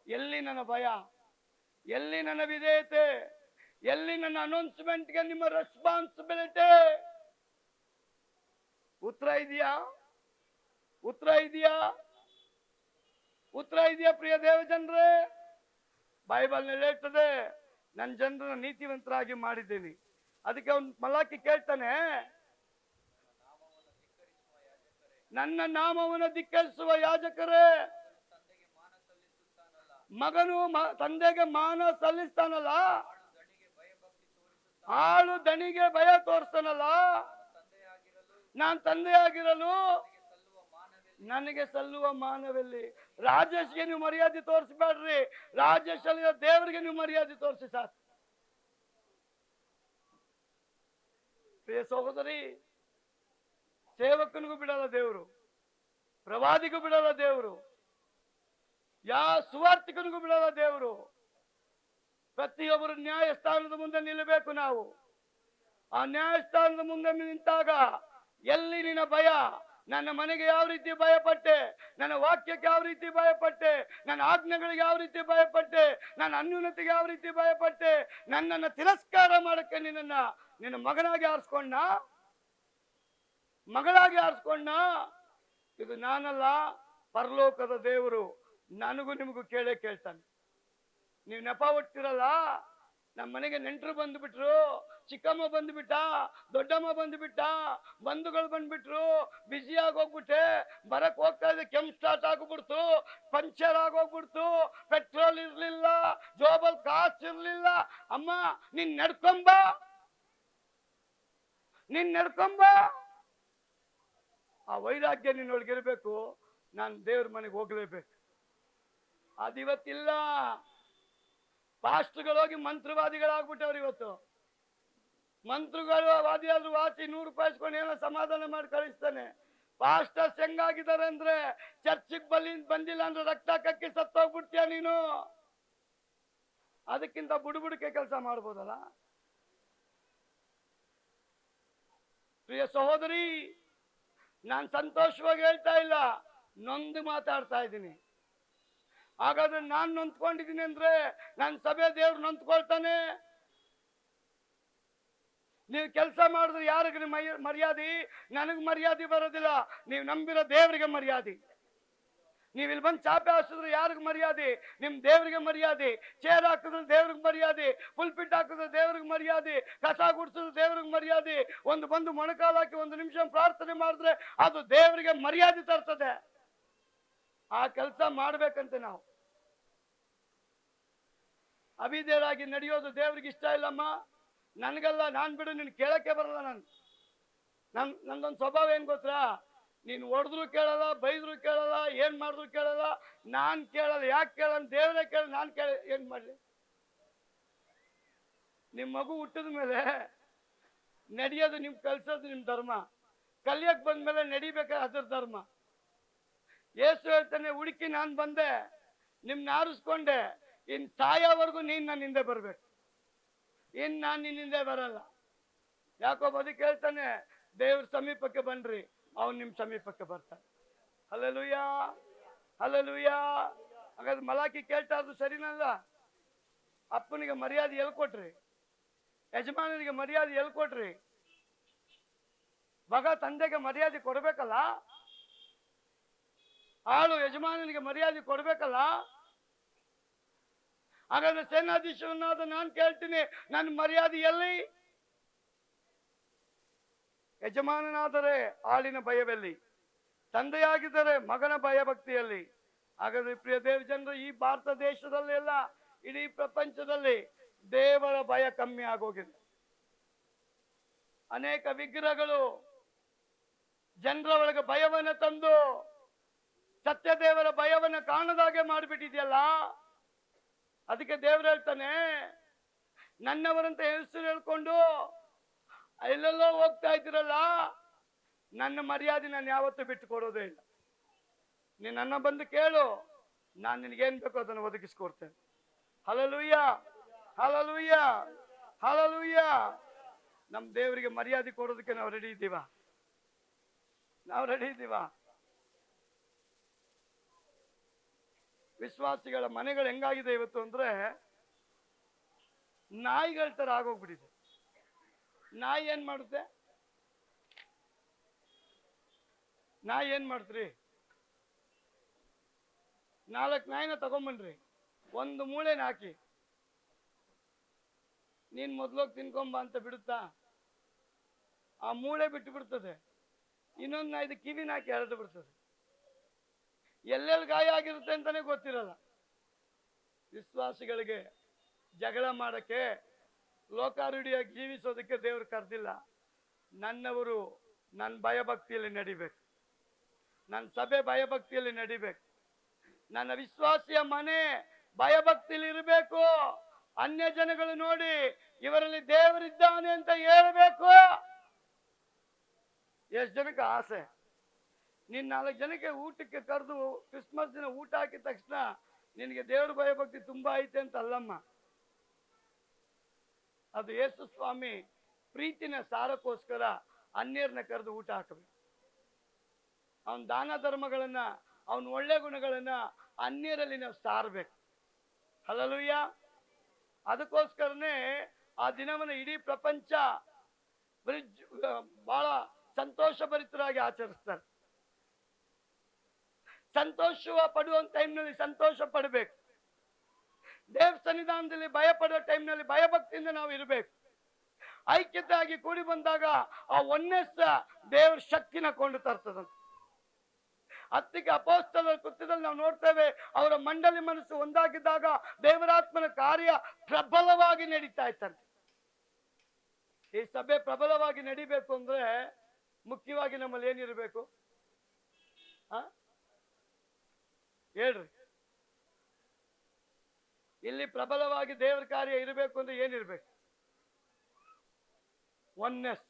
ಎಲ್ಲಿ ನನ್ನ ಭಯ, ಎಲ್ಲಿ ನನ್ನ ವಿಧೇಯತೆ, ಎಲ್ಲಿ ನನ್ನ ಅನೌನ್ಸ್ಮೆಂಟ್ಗೆ ನಿಮ್ಮ ರೆಸ್ಪಾನ್ಸಿಬಿಲಿಟಿ? ಉತ್ತರ ಇದೆಯಾ? ಉತ್ತರ ಇದೆಯಾ? ಉತ್ತರ ಇದೆಯಾ ಪ್ರಿಯ ದೇವಜನರೇ? ಬೈಬಲ್ನಲ್ಲಿ ಹೇಳ್ತದೆ, ನನ್ನ ಜನರನ್ನ ನೀತಿವಂತರಾಗಿ ಮಾಡಿದ್ದೀನಿ. ಅದಕ್ಕೆ ಅವನು ಮಲಾಕಿ ಕೇಳ್ತಾನೆ, ನನ್ನ ನಾಮವನ್ನು ಧಿಕ್ಕರಿಸುವ ಯಾಜಕರೇ, ಮಗನು ತಂದೆಗೆ ಮಾನ ಸಲ್ಲಿಸ್ತಾನಲ್ಲ, ಆಳು ದಣಿಗೆ ಭಯ ತೋರಿಸ್ತಾನಲ್ಲ, ನಾನ್ ತಂದೆಯಾಗಿರಲು ನನಗೆ ಸಲ್ಲುವ ಮಾನವೆಲ್ಲಿ? ರಾಜೇಶ್ಗೆ ನೀವು ಮರ್ಯಾದೆ ತೋರಿಸ್ಬೇಡ್ರಿ, ರಾಜೇಶ್ ಅಲ್ಲಿ ದೇವರಿಗೆ ನೀವು ಮರ್ಯಾದೆ ತೋರಿಸಿ ಸಾಕು. ಪ್ರಿಯ ಸಹೋದರಿ, ಸೇವಕನಿಗೂ ಬಿಡಲ್ಲ ದೇವರು, ಪ್ರವಾದಿಗೂ ಬಿಡಲ್ಲ ದೇವರು, ಯಾವ ಸುವಾರ್ಥಿಕನಿಗೂ ಬಿಡಲ್ಲ ದೇವರು. ಪ್ರತಿಯೊಬ್ಬರು ನ್ಯಾಯಸ್ಥಾನದ ಮುಂದೆ ನಿಲ್ಲಬೇಕು. ನಾವು ಆ ನ್ಯಾಯಸ್ಥಾನದ ಮುಂದೆ ನಿಂತಾಗ ಎಲ್ಲಿ ನಿನ್ನ ಭಯ? ನನ್ನ ಮನೆಗೆ ಯಾವ ರೀತಿ ಭಯಪಟ್ಟೆ, ನನ್ನ ವಾಕ್ಯಕ್ಕೆ ಯಾವ ರೀತಿ ಭಯಪಟ್ಟೆ, ನನ್ನ ಆಜ್ಞೆಗಳಿಗೆ ಯಾವ ರೀತಿ ಭಯಪಟ್ಟೆ, ನನ್ನ ಅನ್ಯೂನತೆಗೆ ಯಾವ ರೀತಿ ಭಯಪಟ್ಟೆ, ನನ್ನನ್ನು ತಿರಸ್ಕಾರ ಮಾಡಕ್ಕೆ ನಿನ್ನ ಮಗನಾಗಿ ಆರಿಸ್ಕೊಂಡ, ಮಗಳಾಗಿ ಆರಿಸ್ಕೊಂಡ. ಇದು ನಾನಲ್ಲ, ಪರಲೋಕದ ದೇವರು ನನಗೂ ನಿಮಗೂ ಕೇಳ್ತಾನೆ. ನೀವು ನೆಪ ಒಟ್ಟಿರಲ್ಲ. ನಮ್ಮ ಮನೆಗೆ ನೆಂಟರು ಬಂದ್ಬಿಟ್ರು, ಚಿಕ್ಕಮ್ಮ ಬಂದ್ಬಿಟ್ಟ, ದೊಡ್ಡಮ್ಮ ಬಂದ್ಬಿಟ್ಟ, ಬಂಧುಗಳು ಬಂದ್ಬಿಟ್ರು, ಬ್ಯುಸಿಯಾಗಿ ಹೋಗ್ಬಿಟ್ಟೆ, ಬರಕ್ ಹೋಗ್ತಾ ಇದೆ, ಕೆಮ್ಮು ಸ್ಟಾರ್ಟ್ ಆಗ್ಬಿಡ್ತು, ಪಂಚರ್ ಆಗೋಗ್ಬಿಡ್ತು, ಪೆಟ್ರೋಲ್ ಇರ್ಲಿಲ್ಲ, ಜೋಬಲ್ ಕಾಸು ಇರ್ಲಿಲ್ಲ. ಅಮ್ಮ ನೀನ್ ನಡ್ಕೊಂಬ. ಆ ವೈರಾಗ್ಯ ನಿನ್ನೊಳಗಿರ್ಬೇಕು. ನಾನು ದೇವ್ರ ಮನೆಗೆ ಹೋಗ್ಲೇಬೇಕು. ಅದಿವತ್ತಿಲ್ಲ. ಪಾಸ್ಟ್ಗಳೋಗಿ ಮಂತ್ರವಾದಿಗಳಾಗ್ಬಿಟ್ಟವ್ರು ಇವತ್ತು. ಮಂತ್ರಗಳು ವಾದಿಯಾದ್ರು ವಾಸಿ 100 ರೂಪಾಯಿ ಇಸ್ಕೊಂಡು ಏನೋ ಸಮಾಧಾನ ಮಾಡಿ ಕಳಿಸ್ತಾನೆ. ಪಾಸ್ಟರ್ಸ್ ಹೆಂಗಾಗಿದ್ದಾರೆ ಅಂದ್ರೆ, ಚರ್ಚಿಗೆ ಬಂದಿಲ್ಲ ಅಂದ್ರೆ ರಕ್ತ ಕಕ್ಕಿ ಸತ್ತೋಗ್ಬಿಡ್ತೀಯ ನೀನು. ಅದಕ್ಕಿಂತ ಬುಡುಬುಡಿಕೆ ಕೆಲಸ ಮಾಡ್ಬೋದಲ್ಲ. ಪ್ರಿಯ ಸಹೋದರಿ, ನಾನು ಸಂತೋಷವಾಗಿ ಹೇಳ್ತಾ ಇಲ್ಲ, ನೊಂದು ಮಾತಾಡ್ತಾ ಇದ್ದೀನಿ. ಹಾಗಾದ್ರೆ ನಾನು ನೊಂದ್ಕೊಂಡಿದ್ದೀನಿ ಅಂದ್ರೆ ನನ್ನ ಸಭೆ ದೇವ್ರು ನೊಂದ್ಕೊಳ್ತಾನೆ. ನೀವು ಕೆಲಸ ಮಾಡಿದ್ರೆ ಯಾರಿಗೆ ಮರ್ಯಾದೆ? ನನಗೆ ಮರ್ಯಾದೆ ಬರೋದಿಲ್ಲ. ನೀವು ನಂಬಿರೋ ದೇವರಿಗೆ ಮರ್ಯಾದೆ. ನೀವು ಇಲ್ಲಿ ಬಂದು ಚಾಪೆ ಹಾಸಿದ್ರೆ ಯಾರಿಗೆ ಮರ್ಯಾದೆ? ನಿಮ್ ದೇವರಿಗೆ ಮರ್ಯಾದೆ. ಚೇರ್ ಹಾಕಿದ್ರೆ ದೇವ್ರಿಗೆ ಮರ್ಯಾದೆ. ಪುಲ್ಪಿಟ್ ಹಾಕಿದ್ರೆ ದೇವ್ರಿಗೆ ಮರ್ಯಾದೆ. ಕಸ ಗುಡಿಸಿದ್ರೆ ದೇವ್ರಿಗೆ ಮರ್ಯಾದೆ. ಬಂದು ಮೊಣಕಾಲು ಹಾಕಿ 1 ನಿಮಿಷ ಪ್ರಾರ್ಥನೆ ಮಾಡಿದ್ರೆ ಅದು ದೇವರಿಗೆ ಮರ್ಯಾದೆ ತರ್ತದೆ. ಆ ಕೆಲಸ ಮಾಡ್ಬೇಕಂತೆ ನಾವು. ಅವಿದೇರಾಗಿ ನಡೆಯೋದು ದೇವ್ರಿಗೆ ಇಷ್ಟ ಇಲ್ಲಮ್ಮ. ನನ್ಗಲ್ಲ, ನಾನ್ ಬಿಡು, ನೀನ್ ಕೇಳಕ್ಕೆ ಬರಲ್ಲ. ನಂದೊಂದು ಸ್ವಭಾವ ಏನ್ ಗೊತ್ತಾ? ನೀನ್ ಹೊಡೆದ್ರು ಕೇಳಲ್ಲ, ಬೈದ್ರು ಕೇಳಲ್ಲ, ಏನ್ ಮಾಡಿದ್ರು ಕೇಳಲ್ಲ. ನಾನ್ ಕೇಳಲ್ಲ. ಯಾಕೆ ಕೇಳಲ್ಲ? ದೇವ್ರೇ ಕೇಳ. ನಾನ್ ಏನ್ ಮಾಡ್ಲಿ? ನಿಮ್ ಮಗು ಹುಟ್ಟಿದ ಮೇಲೆ ನಡೆಯೋದು ನಿಮ್ ಕಲ್ಸೋದು ನಿಮ್ ಧರ್ಮ. ಕಲಿಯಕ್ ಬಂದ್ಮೇಲೆ ನಡಿಬೇಕಾದ್ರೆ ಅದ್ರ ಧರ್ಮ. ಏಸು ಹೇಳ್ತಾನೆ, ಹುಡುಕಿ ನಾನ್ ಬಂದೆ, ನಿಮ್ನ ಆರಿಸ್ಕೊಂಡೆ, ಇನ್ ಸಾಯೋವರೆಗೂ ನೀನ್ ನನ್ನ ಹಿಂದೆ ಬರ್ಬೇಕು. ನಾನ್ ನಿನ್ನ ಹಿಂದೆ ಬರಲ್ಲ. ಯಾಕೋ ಬದುಕು ಹೇಳ್ತಾನೆ, ದೇವ್ರ ಸಮೀಪಕ್ಕೆ ಬನ್ರಿ, ಅವನ್ ನಿಮ್ ಸಮೀಪಕ್ಕೆ ಬರ್ತಾನೆ. Hallelujah, hallelujah. ಹಾಗಾದ್ರೆ ಮಲಾಕಿ ಕೇಳ್ತಾ ಇರೋದು ಸರಿನಲ್ಲ? ಅಪ್ಪನಿಗೆ ಮರ್ಯಾದೆ ಎಲ್ಲಿ ಕೊಟ್ರಿ? ಯಜಮಾನನಿಗೆ ಮರ್ಯಾದೆ ಎಲ್ಲಿ ಕೊಟ್ರಿ? ಮಗ ತಂದೆಗೆ ಮರ್ಯಾದೆ ಕೊಡ್ಬೇಕಲ್ಲ. ಆಳು ಯಜಮಾನನಿಗೆ ಮರ್ಯಾದೆ ಕೊಡ್ಬೇಕಲ್ಲ. ಹಾಗಾದ್ರೆ ಸೇನಾಧೀಶರನ್ನಾದ ನಾನು ಕೇಳ್ತೀನಿ, ನನ್ನ ಮರ್ಯಾದೆ ಎಲ್ಲಿ? ಯಜಮಾನನಾದರೆ ಆಳಿನ ಭಯವೆಲ್ಲಿ? ತಂದೆಯಾಗಿದ್ದರೆ ಮಗನ ಭಯಭಕ್ತಿಯಲ್ಲಿ. ಹಾಗಾದ್ರೆ ಪ್ರಿಯ ದೇವ ಜನರು, ಈ ಭಾರತ ದೇಶದಲ್ಲೆಲ್ಲ, ಇಡೀ ಪ್ರಪಂಚದಲ್ಲಿ ದೇವರ ಭಯ ಕಮ್ಮಿ ಆಗೋಗಿದೆ. ಅನೇಕ ವಿಗ್ರಹಗಳು ಜನರ ಒಳಗೆ ಭಯವನ್ನ ತಂದು ಸತ್ಯದೇವರ ಭಯವನ್ನ ಕಾಣದಾಗೆ ಮಾಡಿಬಿಟ್ಟಿದೆಯಲ್ಲ. ಅದಕ್ಕೆ ದೇವ್ರು ಹೇಳ್ತಾನೆ, ನನ್ನವರಂತ ಹೆಸರು ಹೇಳ್ಕೊಂಡು ಎಲ್ಲೆಲ್ಲೋ ಹೋಗ್ತಾ ಇದ್ದೀರಲ್ಲ, ನನ್ನ ಮರ್ಯಾದೆ ನಾನು ಯಾವತ್ತೂ ಬಿಟ್ಟು ಕೊಡೋದೇ ಇಲ್ಲ. ನೀನು ನನ್ನ ಬಂದು ಕೇಳು, ನಾನು ನಿನಗೇನ್ ಬೇಕೋ ಅದನ್ನು ಒದಗಿಸ್ಕೊಡ್ತೇನೆ. Hallelujah, hallelujah, hallelujah. ನಮ್ಮ ದೇವರಿಗೆ ಮರ್ಯಾದೆ ಕೊಡೋದಕ್ಕೆ ನಾವು ರೆಡಿ ಇದ್ದೀವಾ? ನಾವು ರೆಡಿ ಇದ್ದೀವಾ? ವಿಶ್ವಾಸಿಗಳ ಮನೆಗಳು ಹೆಂಗಾಗಿದೆ ಇವತ್ತು ಅಂದ್ರೆ, ನಾಯಿಗಳ ತರ ಆಗೋಗ್ಬಿಟ್ಟಿದೆ. ನಾಯಿ ಏನ್ ಮಾಡುತ್ತೆ? ನಾಯಿ ಏನ್ ಮಾಡ್ತ್ರಿ? 4 ನಾಯಿನ ತಗೊಂಬನ್ರಿ, ಒಂದು ಮೂಳೆನ ಹಾಕಿ, ನೀನ್ ಮೊದ್ಲೋಗಿ ತಿನ್ಕೊಂಬ ಅಂತ ಬಿಡುತ್ತಾ? ಆ ಮೂಳೆ ಬಿಟ್ಟು ಬಿಡ್ತದೆ. ಇನ್ನೊಂದು ನಾಯಿದು ಕಿವಿನ ಹಾಕಿ ಹರಡು ಬಿಡ್ತದೆ. ಎಲ್ಲೆಲ್ಲಿ ಗಾಯ ಆಗಿರುತ್ತೆ ಅಂತಾನೆ ಗೊತ್ತಿರಲ್ಲ. ವಿಶ್ವಾಸಿಗಳಿಗೆ ಜಗಳ ಮಾಡಕ್ಕೆ, ಲೋಕಾರೂಢಿಯಾಗಿ ಜೀವಿಸೋದಕ್ಕೆ ದೇವರು ಕರೆದಿಲ್ಲ. ನನ್ನವರು ನನ್ನ ಭಯಭಕ್ತಿಯಲ್ಲಿ ನಡಿಬೇಕು. ನನ್ನ ಸಭೆ ಭಯಭಕ್ತಿಯಲ್ಲಿ ನಡಿಬೇಕು. ನನ್ನ ವಿಶ್ವಾಸಿಯ ಮನೆ ಭಯಭಕ್ತಿಯಲ್ಲಿ ಇರಬೇಕು. ಅನ್ಯ ಜನಗಳು ನೋಡಿ ಇವರಲ್ಲಿ ದೇವರಿದ್ದಾನೆ ಅಂತ ಹೇಳಬೇಕು. ಎಷ್ಟು ಜನಕ್ಕೆ ಆಸೆ? ನೀನ್ 4 ಜನಕ್ಕೆ ಊಟಕ್ಕೆ ಕರೆದು ಕ್ರಿಸ್ಮಸ್ ದಿನ ಊಟ ಹಾಕಿದ ತಕ್ಷಣ ನಿನಗೆ ದೇವ್ರ ಭಯ ಭಕ್ತಿ ತುಂಬಾ ಐತೆ ಅಂತ ಅಲ್ಲಮ್ಮ. ಅದು ಯೇಸು ಸ್ವಾಮಿ ಪ್ರೀತಿನ ಸಾರಕ್ಕೋಸ್ಕರ ಅನ್ಯರನ್ನ ಕರೆದು ಊಟ ಹಾಕಬೇಕು. ಅವನ ದಾನ ಧರ್ಮಗಳನ್ನ, ಅವನ ಒಳ್ಳೆ ಗುಣಗಳನ್ನ ಅನ್ಯರಲ್ಲಿ ನಾವು ಸಾರಬೇಕು. ಹಲ್ಲೆಲೂಯ. ಅದಕ್ಕೋಸ್ಕರನೇ ಆ ದಿನವನ್ನು ಇಡೀ ಪ್ರಪಂಚ ಬಹಳ ಸಂತೋಷ ಭರಿತರಾಗಿ ಆಚರಿಸ್ತಾರೆ. ಸಂತೋಷ ಪಡುವಂತ ಟೈಮ್ನಲ್ಲಿ ಸಂತೋಷ ಪಡಬೇಕು. ದೇವ ಸನ್ನಿಧಾನದಲ್ಲಿ ಭಯ ಪಡುವ ಟೈಮ್ನಲ್ಲಿ ಭಯಭಕ್ತಿಯಿಂದ ನಾವು ಇರಬೇಕು. ಐಕ್ಯತೆ ಆಗಿ ಕೂಡಿ ಬಂದಾಗ ಆ ಒನ್ನೆಸ್ ದೇವರ ಶಕ್ತಿನ ಕೊಂಡು ತರ್ತದಂತೆ. ಅದಕ್ಕೆ ಅಪೊಸ್ತಲರ ಕೃತ್ಯದಲ್ಲಿ ನಾವು ನೋಡ್ತೇವೆ, ಅವರ ಮಂಡಳಿ ಮನಸ್ಸು ಒಂದಾಗಿದ್ದಾಗ ದೇವರಾತ್ಮನ ಕಾರ್ಯ ಪ್ರಬಲವಾಗಿ ನಡೀತಾ ಇತ್ತಂತೆ. ಈ ಸಭೆ ಪ್ರಬಲವಾಗಿ ನಡಿಬೇಕು ಅಂದ್ರೆ ಮುಖ್ಯವಾಗಿ ನಮ್ಮಲ್ಲಿ ಏನಿರಬೇಕು ಹೇಳ್ರಿ? ಇಲ್ಲಿ ಪ್ರಬಲವಾಗಿ ದೇವರ ಕಾರ್ಯ ಇರಬೇಕು ಅಂದ್ರೆ ಏನಿರ್ಬೇಕು? ಒನ್ನೆಸ್.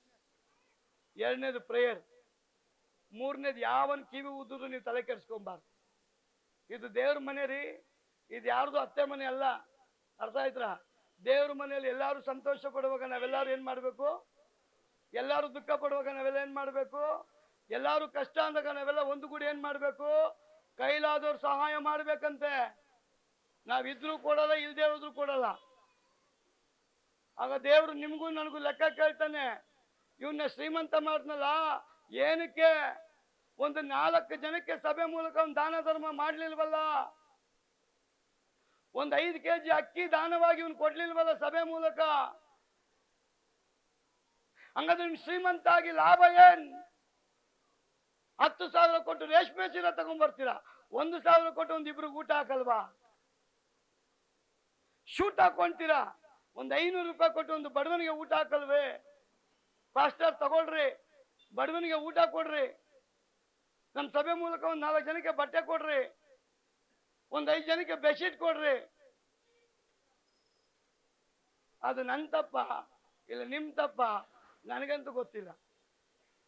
ಎರಡನೇದು ಪ್ರೇಯರ್. ಮೂರನೇದು ಯಾವನ್ ಕಿವಿ ಉದ್ದರು ನೀವು ತಲೆ ಕೆಡಿಸ್ಕೊಂಬಾರ್ದು. ಇದು ದೇವ್ರ ಮನೆ ರೀ, ಇದು ಯಾರ್ದು ಅತ್ತೆ ಮನೆ ಅಲ್ಲ. ಅರ್ಥ ಆಯ್ತಾ? ದೇವ್ರ ಮನೆಯಲ್ಲಿ ಎಲ್ಲಾರು ಸಂತೋಷ ಪಡುವಾಗ ನಾವೆಲ್ಲರೂ ಏನ್ ಮಾಡ್ಬೇಕು? ಎಲ್ಲಾರು ದುಃಖ ಪಡುವಾಗ ನಾವೆಲ್ಲ ಏನ್ ಮಾಡ್ಬೇಕು? ಎಲ್ಲಾರು ಕಷ್ಟ ಅಂದಾಗ ನಾವೆಲ್ಲ ಒಂದುಗೂಡಿ ಏನ್ ಮಾಡ್ಬೇಕು? ಕೈಲಾದವ್ರು ಸಹಾಯ ಮಾಡ್ಬೇಕಂತೆ. ನಾವಿದ್ರು ಕೊಡಲ್ಲ, ಇಲ್ದೇ ಹೋದ್ರು ಕೊಡಲ್ಲ. ಆಗ ದೇವ್ರು ನಿಮ್ಗೂ ನನಗೂ ಲೆಕ್ಕ ಕೇಳ್ತಾನೆ. ಇವನ್ನ ಶ್ರೀಮಂತ ಮಾಡ್ನಲ್ಲ, ಏನಕ್ಕೆ ಒಂದು 4 ಜನಕ್ಕೆ ಸಭೆ ಮೂಲಕ ಒಂದು ದಾನ ಧರ್ಮ ಮಾಡ್ಲಿಲ್ವಲ್ಲ? ಒಂದು 5 kg ಅಕ್ಕಿ ದಾನವಾಗಿ ಇವನು ಕೊಡ್ಲಿಲ್ವಲ್ಲ ಸಭೆ ಮೂಲಕ? ಹಂಗಾದ್ರೆ ನಿಮ್ ಶ್ರೀಮಂತ ಆಗಿ ಲಾಭ ಏನ್? 10,000 ಕೊಟ್ಟು ರೇಷ್ಮೆ ಸೀರೆ ತಗೊಂಡ್ಬರ್ತೀರಾ, 1,000 ಕೊಟ್ಟು ಒಂದಿಬ್ರು ಊಟ ಹಾಕಲ್ವಾ? ಶೂಟ್ ಹಾಕೊಂತೀರಾ, ಒಂದು 500 ರೂಪಾಯಿ ಕೊಟ್ಟು ಒಂದು ಬಡವನಿಗೆ ಊಟ ಹಾಕಲ್ವೇ? ಪಾಸ್ಟರ್ ತಗೊಳ್ರಿ, ಬಡವನಿಗೆ ಊಟ ಕೊಡ್ರಿ, ನಮ್ಮ ಸಭೆ ಮೂಲಕ ಒಂದು 4 ಜನಕ್ಕೆ ಬಟ್ಟೆ ಕೊಡ್ರಿ, ಒಂದು 5 ಜನಕ್ಕೆ ಬೆಡ್ಶೀಟ್ ಕೊಡ್ರಿ. ಅದು ನನ್ನ ತಪ್ಪ ಇಲ್ಲ ನಿಮ್ ತಪ್ಪ ನನಗಂತೂ ಗೊತ್ತಿಲ್ಲ.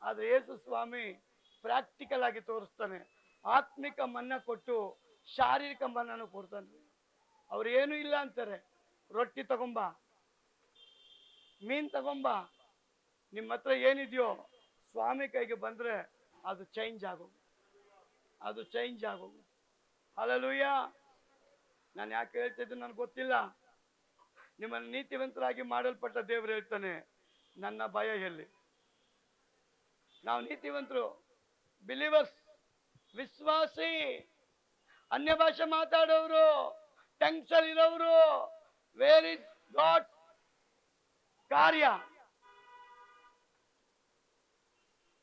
ಆದ್ರೆ ಯೇಸು ಸ್ವಾಮಿ ಪ್ರಾಕ್ಟಿಕಲ್ ಆಗಿ ತೋರಿಸ್ತಾನೆ. ಆತ್ಮಿಕ ಮನ್ನ ಕೊಟ್ಟು ಶಾರೀರಿಕ ಮನ್ನನು ಕೊಡ್ತಾನೆ. ಅವ್ರು ಏನು ಇಲ್ಲ ಅಂತಾರೆ, ರೊಟ್ಟಿ ತಗೊಂಬ, ಮೀನ್ ತಗೊಂಬ, ನಿಮ್ಮ ಹತ್ರ ಏನಿದೆಯೋ ಸ್ವಾಮಿ ಕೈಗೆ ಬಂದ್ರೆ ಅದು ಚೇಂಜ್ ಆಗೋದು, ಅದು ಚೇಂಜ್ ಆಗೋದು. ಹಲ್ಲೆಲೂಯ. ನಾನು ಯಾಕೆ ಹೇಳ್ತಿದ್ದು ನನಗೆ ಗೊತ್ತಿಲ್ಲ. ನಿಮ್ಮನ್ನು ನೀತಿವಂತರಾಗಿ ಮಾಡಲ್ಪಟ್ಟ ದೇವರು ಹೇಳ್ತಾನೆ, ನನ್ನ ಭಯ ಎಲ್ಲಿ? ನಾವು ನೀತಿವಂತರು, ಬಿಲೀವರ್ಸ್, ವಿಶ್ವಾಸಿ, ಅನ್ಯ ಭಾಷೆ ಮಾತಾಡೋರು, ಟಂಗ್ಸ್ ಅಲ್ಲಿ ಇರೋರು, ವೇರ್ ಇಸ್ ಗಾಡ್ ಕಾರ್ಯ?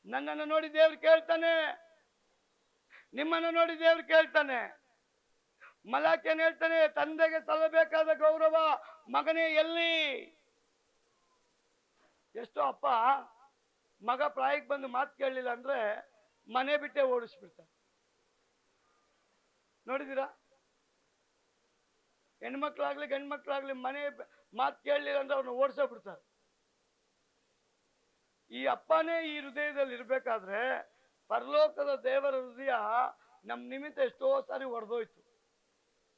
ನನ್ನನ್ನು ನೋಡಿ ದೇವ್ರು ಕೇಳ್ತಾನೆ, ನಿಮ್ಮನ್ನು ನೋಡಿ ದೇವ್ರು ಕೇಳ್ತಾನೆ. ಮಲಾಕ್ಯನ್ ಹೇಳ್ತಾನೆ, ತಂದೆಗೆ ಸಲ್ಲಬೇಕಾದ ಗೌರವ ಮಗನೇ ಎಲ್ಲಿ? ಎಷ್ಟೋ ಅಪ್ಪ ಮಗ ಪ್ರಾಯಕ್ಕೆ ಬಂದು ಮಾತು ಕೇಳಲಿಲ್ಲ ಅಂದ್ರೆ ಮನೆ ಬಿಟ್ಟೆ ಓಡಿಸ್ಬಿಡ್ತಾರೆ. ನೋಡಿದೀರಾ? ಹೆಣ್ಮಕ್ಳಾಗ್ಲಿ ಗಂಡ್ಮಕ್ಳಾಗ್ಲಿ ಮನೆ ಮಾತು ಕೇಳಲಿಲ್ಲ ಅಂದ್ರೆ ಅವ್ರನ್ನ ಓಡಿಸೋ ಬಿಡ್ತಾರೆ. ಈ ಅಪ್ಪನೇ ಈ ಹೃದಯದಲ್ಲಿ ಇರ್ಬೇಕಾದ್ರೆ ಪರಲೋಕದ ದೇವರ ಹೃದಯ ನಮ್ ನಿಮಿತ್ತ ಎಷ್ಟೋ ಸಾರಿ ಒಡೆದೋಯ್ತು.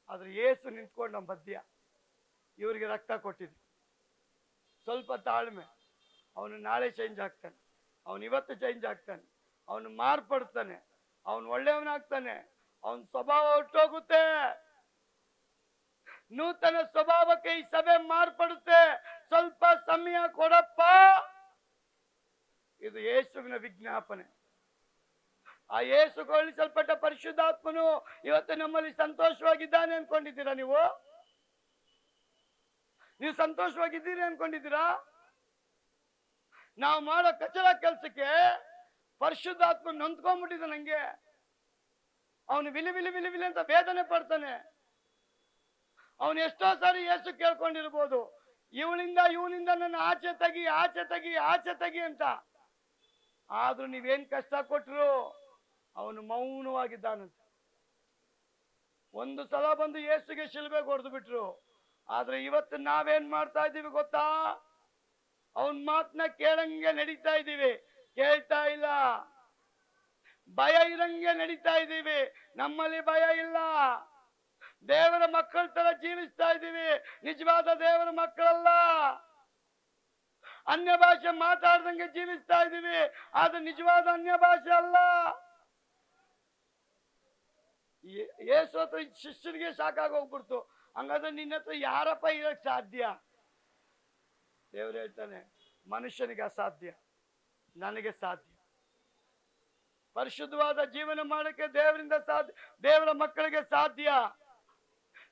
ಆದ್ರೆ ಏಸು ನಿಂತ್ಕೊಂಡು ನಮ್ಮ ಮಧ್ಯ ಇವರಿಗೆ ರಕ್ತ ಕೊಟ್ಟಿದ್ವಿ. ಸ್ವಲ್ಪ ತಾಳ್ಮೆ, ಅವನು ನಾಳೆ ಚೇಂಜ್ ಆಗ್ತಾನೆ, ಅವನು ಇವತ್ತು ಚೇಂಜ್ ಆಗ್ತಾನೆ, ಅವನು ಮಾರ್ಪಡ್ತಾನೆ, ಅವನು ಒಳ್ಳೆಯವನಾಗ್ತಾನೆ, ಅವನ ಸ್ವಭಾವ ಹೊರಟೋಗುತ್ತೆ. ನೂತನ ಸ್ವಭಾವಕ್ಕೆ ಈ ಸಭೆ ಮಾರ್ಪಡುತ್ತೆ. ಸ್ವಲ್ಪ ಸಮಯ ಕೊಡಪ್ಪ. ಇದು ಯೇಸುವಿನ ವಿಜ್ಞಾಪನೆ. ಆ ಯೇಸು ಕಳುಹಿಸಲ್ಪಟ್ಟ ಪರಿಶುದ್ಧಾತ್ಮನು ಇವತ್ತು ನಮ್ಮಲ್ಲಿ ಸಂತೋಷವಾಗಿದ್ದಾನೆ ಅನ್ಕೊಂಡಿದ್ದೀರಾ? ನೀವು ಸಂತೋಷವಾಗಿದ್ದೀರಿ ಅನ್ಕೊಂಡಿದ್ದೀರಾ? ನಾವು ಮಾಡೋ ಕಚಲ ಕೆಲಸಕ್ಕೆ ಪರಿಶುದ್ಧಾತ್ಮ ನೊಂದ್ಕೊಂಡ್ಬಿಟ್ಟಿದ್ದ. ನಂಗೆ ಅವನು ವಿಲಿ ವಿಲಿ ವಿಲಿ ವಿಲಿ ಅಂತ ವೇದನೆ ಪಡ್ತಾನೆ. ಅವನು ಎಷ್ಟೋ ಸಾರಿ ಯೇಸು ಕೇಳ್ಕೊಂಡಿರ್ಬೋದು, ಇವನಿಂದ ನನ್ನ ಆಚೆ ತೆಗಿ ಆಚೆ ತೆಗಿ ಆಚೆ ತೆಗಿ ಅಂತ. ಆದ್ರೂ ನೀವೇನ್ ಕಷ್ಟ ಕೊಟ್ರು ಅವನು ಮೌನವಾಗಿದ್ದಾನಂತೆ. ಒಂದು ಸಲ ಬಂದು ಯೇಸುಗೆ ಶಿಲುಬೆಗೆ ಹೊಡೆದು ಬಿಟ್ರು. ಆದ್ರೆ ಇವತ್ತು ನಾವೇನ್ ಮಾಡ್ತಾ ಇದ್ದೀವಿ ಗೊತ್ತಾ? ಅವನ್ ಮಾತನ್ನ ಕೇಳಂಗೆ ನಡೀತಾ ಇದ್ದೀವಿ, ಕೇಳ್ತಾ ಇಲ್ಲ. ಭಯ ಇರಂಗೆ ನಡೀತಾ ಇದ್ದೀವಿ, ನಮ್ಮಲ್ಲಿ ಭಯ ಇಲ್ಲ. ದೇವರ ಮಕ್ಕಳ ತರ ಜೀವಿಸ್ತಾ ಇದ್ದೀವಿ, ನಿಜವಾದ ದೇವರ ಮಕ್ಕಳಲ್ಲ. ಅನ್ಯ ಭಾಷೆ ಮಾತಾಡ್ದಂಗೆ ಜೀವಿಸ್ತಾ ಇದ್ದೀವಿ, ಆದ್ರೆ ನಿಜವಾದ ಅನ್ಯ ಭಾಷೆ ಅಲ್ಲ. ಯೇಸು ಹತ್ರ ಶಿಷ್ಯರಿಗೆ ಸಾಕಾಗಿ ಹೋಗ್ಬಿಡ್ತು. ಹಂಗಾದ್ರೆ ನಿನ್ನ ಹತ್ರ ಯಾರಪ್ಪ ಇರಕ್ ಸಾಧ್ಯ? ದೇವ್ರು ಹೇಳ್ತಾನೆ, ಮನುಷ್ಯನಿಗೆ ಅಸಾಧ್ಯ, ನನಗೆ ಸಾಧ್ಯ. ಪರಿಶುದ್ಧವಾದ ಜೀವನ ಮಾಡಕ್ಕೆ ದೇವರಿಂದ ಸಾಧ್ಯ, ದೇವರ ಮಕ್ಕಳಿಗೆ ಸಾಧ್ಯ.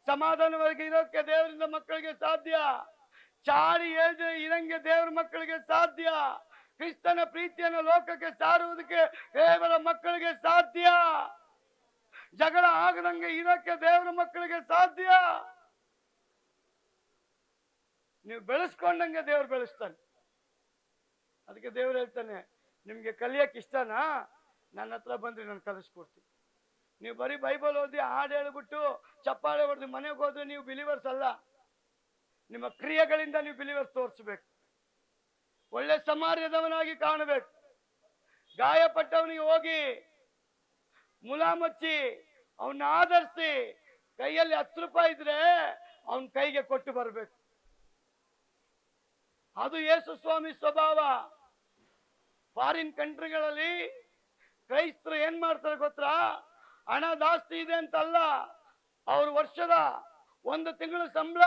ಸಮಾಧಾನವಾಗಿ ಇರೋಕ್ಕೆ ದೇವರಿಂದ ಮಕ್ಕಳಿಗೆ ಸಾಧ್ಯ. ಚಾಡಿ ಹೇಳ್ದೆ ಇರಂಗೆ ದೇವರ ಮಕ್ಕಳಿಗೆ ಸಾಧ್ಯ. ಕ್ರಿಸ್ತನ ಪ್ರೀತಿಯನ್ನು ಲೋಕಕ್ಕೆ ಸಾರುವುದಕ್ಕೆ ದೇವರ ಮಕ್ಕಳಿಗೆ ಸಾಧ್ಯ. ಜಗಳ ಆಗದಂಗೆ ಇರೋಕ್ಕೆ ದೇವರ ಮಕ್ಕಳಿಗೆ ಸಾಧ್ಯ. ನೀವು ಬೆಳೆಸ್ಕೊಂಡಂಗೆ ದೇವ್ರು ಬೆಳೆಸ್ತಾನೆ. ಅದಕ್ಕೆ ದೇವ್ರು ಹೇಳ್ತಾನೆ, ನಿಮ್ಗೆ ಕಲಿಯಕ್ಕೆ ಇಷ್ಟನಾ? ನನ್ನ ಹತ್ರ ಬಂದ್ರೆ ನಾನು ಕಲಿಸ್ಕೊಡ್ತೀನಿ. ನೀವು ಬರೀ ಬೈಬಲ್ ಓದಿ ಹಾಡು ಹೇಳ್ಬಿಟ್ಟು ಚಪ್ಪಾಳೆ ಹೊಡೆದು ಮನೆಗೆ ಹೋದ್ರೆ ನೀವು ಬಿಲಿವರ್ಸ್ ಅಲ್ಲ. ನಿಮ್ಮ ಕ್ರಿಯೆಗಳಿಂದ ನೀವು ಬಿಲಿವರ್ಸ್ ತೋರಿಸ್ಬೇಕು. ಒಳ್ಳೆ ಸಮಾರ್ಯದವನಾಗಿ ಕಾಣಬೇಕು. ಗಾಯಪಟ್ಟವನಿಗೆ ಹೋಗಿ ಮುಲಾಮಚ್ಚಿ ಅವನ್ನ ಆಧರಿಸಿ ಕೈಯಲ್ಲಿ 10 ರೂಪಾಯಿ ಇದ್ರೆ ಅವನ ಕೈಗೆ ಕೊಟ್ಟು ಬರ್ಬೇಕು. ಅದು ಯೇಸು ಸ್ವಾಮಿ ಸ್ವಭಾವ. ಫಾರಿನ್ ಕಂಟ್ರಿಗಳಲ್ಲಿ ಕ್ರೈಸ್ತರು ಏನ್ ಮಾಡ್ತಾರೆ ಗೊತ್ತಾ? ಹಣ ಜಾಸ್ತಿ ಇದೆ ಅಂತಲ್ಲ, ಅವ್ರ ವರ್ಷದ 1 ತಿಂಗಳ ಸಂಬಳ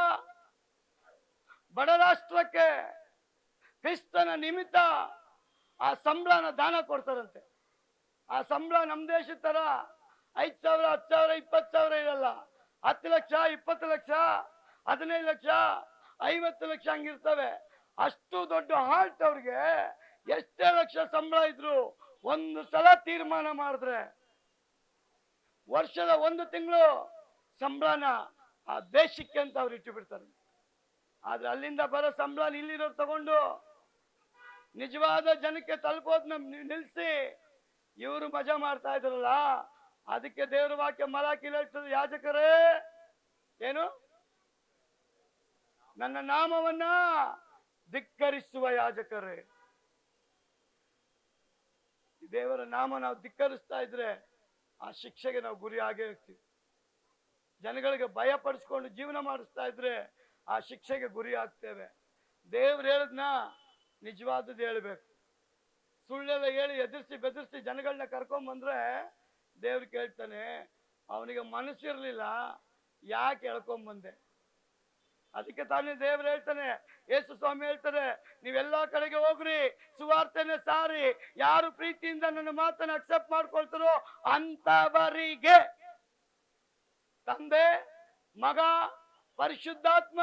ಬಡ ರಾಷ್ಟ್ರಕ್ಕೆ ಕ್ರಿಸ್ತನ ನಿಮಿತ್ತ ಆ ಸಂಬಳನ ದಾನ ಕೊಡ್ತಾರಂತೆ. ಆ ಸಂಬಳ ನಮ್ಮ ದೇಶದ ತರ 5,000, 10,000, 20,000 ಇರಲ್ಲ. 10 ಲಕ್ಷ, 20 ಲಕ್ಷ, 15 ಲಕ್ಷ, 50 ಲಕ್ಷ ಹಂಗಿರ್ತವೆ. ಅಷ್ಟು ದೊಡ್ಡ ಹಾಲ್ಟ್ ಅವ್ರಿಗೆ ಎಷ್ಟೇ ಲಕ್ಷ ಸಂಬಳ ಇದ್ರು ಒಂದು ಸಲ ತೀರ್ಮಾನ ಮಾಡಿದ್ರೆ ವರ್ಷದ 1 ತಿಂಗಳು ಸಂಬಳನ ಆ ದೇಶಕ್ಕೆ ಅಂತ ಅವ್ರು ಇಟ್ಟು ಬಿಡ್ತಾರೆ. ಆದ್ರೆ ಅಲ್ಲಿಂದ ಬರೋ ಸಂಬಳ ಇಲ್ಲಿರೋರು ತಗೊಂಡು ನಿಜವಾದ ಜನಕ್ಕೆ ತಲುಪೋದನ್ನ ನಿಲ್ಸಿ ಇವರು ಮಜಾ ಮಾಡ್ತಾ ಇದ್ರಲ್ಲ. ಅದಕ್ಕೆ ದೇವರ ವಾಕ್ಯ ಮಲಾಕಿಯಲ್ಲಿ ಹೇಳ್ತದೆ, ಯಾಜಕರೇ ಏನು, ನನ್ನ ನಾಮವನ್ನ ಧಿಕ್ಕರಿಸುವ ಯಾಜಕರೇ. ದೇವರ ನಾಮ ನಾವು ಧಿಕ್ಕರಿಸ್ತಾ ಇದ್ರೆ ಆ ಶಿಕ್ಷೆಗೆ ನಾವು ಗುರಿ ಆಗೇ ಇರ್ತೀವಿ. ಜನಗಳಿಗೆ ಭಯ ಪಡಿಸ್ಕೊಂಡು ಜೀವನ ಮಾಡಿಸ್ತಾ ಇದ್ರೆ ಆ ಶಿಕ್ಷೆಗೆ ಗುರಿ ಆಗ್ತೇವೆ. ದೇವ್ರು ಹೇಳದ್ನ ನಿಜವಾದದ್ದು ಹೇಳ್ಬೇಕು. ಸುಳ್ಳೆಲ್ಲ ಹೇಳಿ ಎದುರಿಸಿ ಬೆದರಿಸಿ ಜನಗಳನ್ನ ಕರ್ಕೊಂಬಂದ್ರೆ ದೇವ್ರು ಕೇಳ್ತಾನೆ, ಅವನಿಗೆ ಮನಸ್ಸಿರ್ಲಿಲ್ಲ, ಯಾಕೆ ಹೇಳ್ಕೊಂಬಂದೆ? ಅದಕ್ಕೆ ತಾನೇ ದೇವ್ರು ಹೇಳ್ತಾನೆ, ಯೇಸು ಸ್ವಾಮಿ ಹೇಳ್ತಾರೆ, ನೀವೆಲ್ಲಾ ಕಡೆಗೆ ಹೋಗ್ರಿ, ಸುವಾರ್ತೆನೆ ಸಾರಿ, ಯಾರು ಪ್ರೀತಿಯಿಂದ ನನ್ನ ಮಾತನ್ನ ಅಕ್ಸೆಪ್ಟ್ ಮಾಡ್ಕೊಳ್ತಾರೋ ಅಂತವರಿಗೆ ತಂದೆ, ಮಗ, ಪರಿಶುದ್ಧಾತ್ಮ,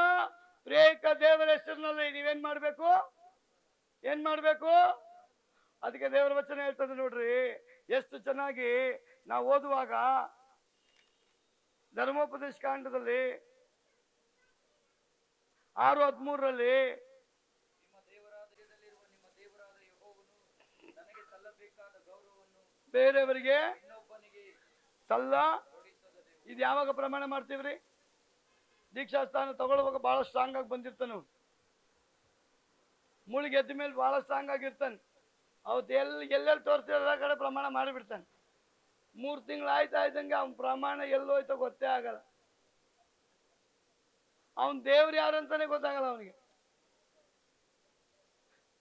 ತ್ರಿಯೇಕ ದೇವರ ಹೆಸರಿನಲ್ಲಿ ನೀವೇನ್ ಮಾಡ್ಬೇಕು? ಏನ್ ಮಾಡ್ಬೇಕು? ಅದಕ್ಕೆ ದೇವರ ವಚನ ಹೇಳ್ತದೆ ನೋಡ್ರಿ, ಎಷ್ಟು ಚೆನ್ನಾಗಿ ನಾವು ಓದುವಾಗ ಧರ್ಮೋಪದೇಶ ಕಾಂಡದಲ್ಲಿ 6:13 ಬೇರೆಯವರಿಗೆ ಸಲ್ಲ. ಇದು ಯಾವಾಗ ಪ್ರಮಾಣ ಮಾಡ್ತೀವ್ರಿ? ದೀಕ್ಷಾ ಸ್ಥಾನ ತಗೊಳ್ಳುವಾಗ ಬಹಳ ಸ್ಟ್ರಾಂಗ್ ಆಗಿ ಬಂದಿರ್ತಾನ. ಮುಳುಗಿ ಎದ್ದ ಮೇಲೆ ಬಹಳ ಸ್ಟ್ರಾಂಗ್ ಆಗಿರ್ತಾನೆ. ಅವತ್ತು ಎಲ್ಲೆಲ್ಲಿ ತೋರಿಸಿದ ಕಡೆ ಪ್ರಮಾಣ ಮಾಡಿಬಿಡ್ತಾನೆ. 3 ತಿಂಗಳು ಆಯ್ತಂಗೆ ಅವನ ಪ್ರಮಾಣ ಎಲ್ಲೋಯ್ತೋ ಗೊತ್ತೇ ಆಗಲ್ಲ. ಅವನ್ ದೇವ್ರು ಯಾರು ಅಂತಾನೆ ಗೊತ್ತಾಗಲ್ಲ ಅವನಿಗೆ.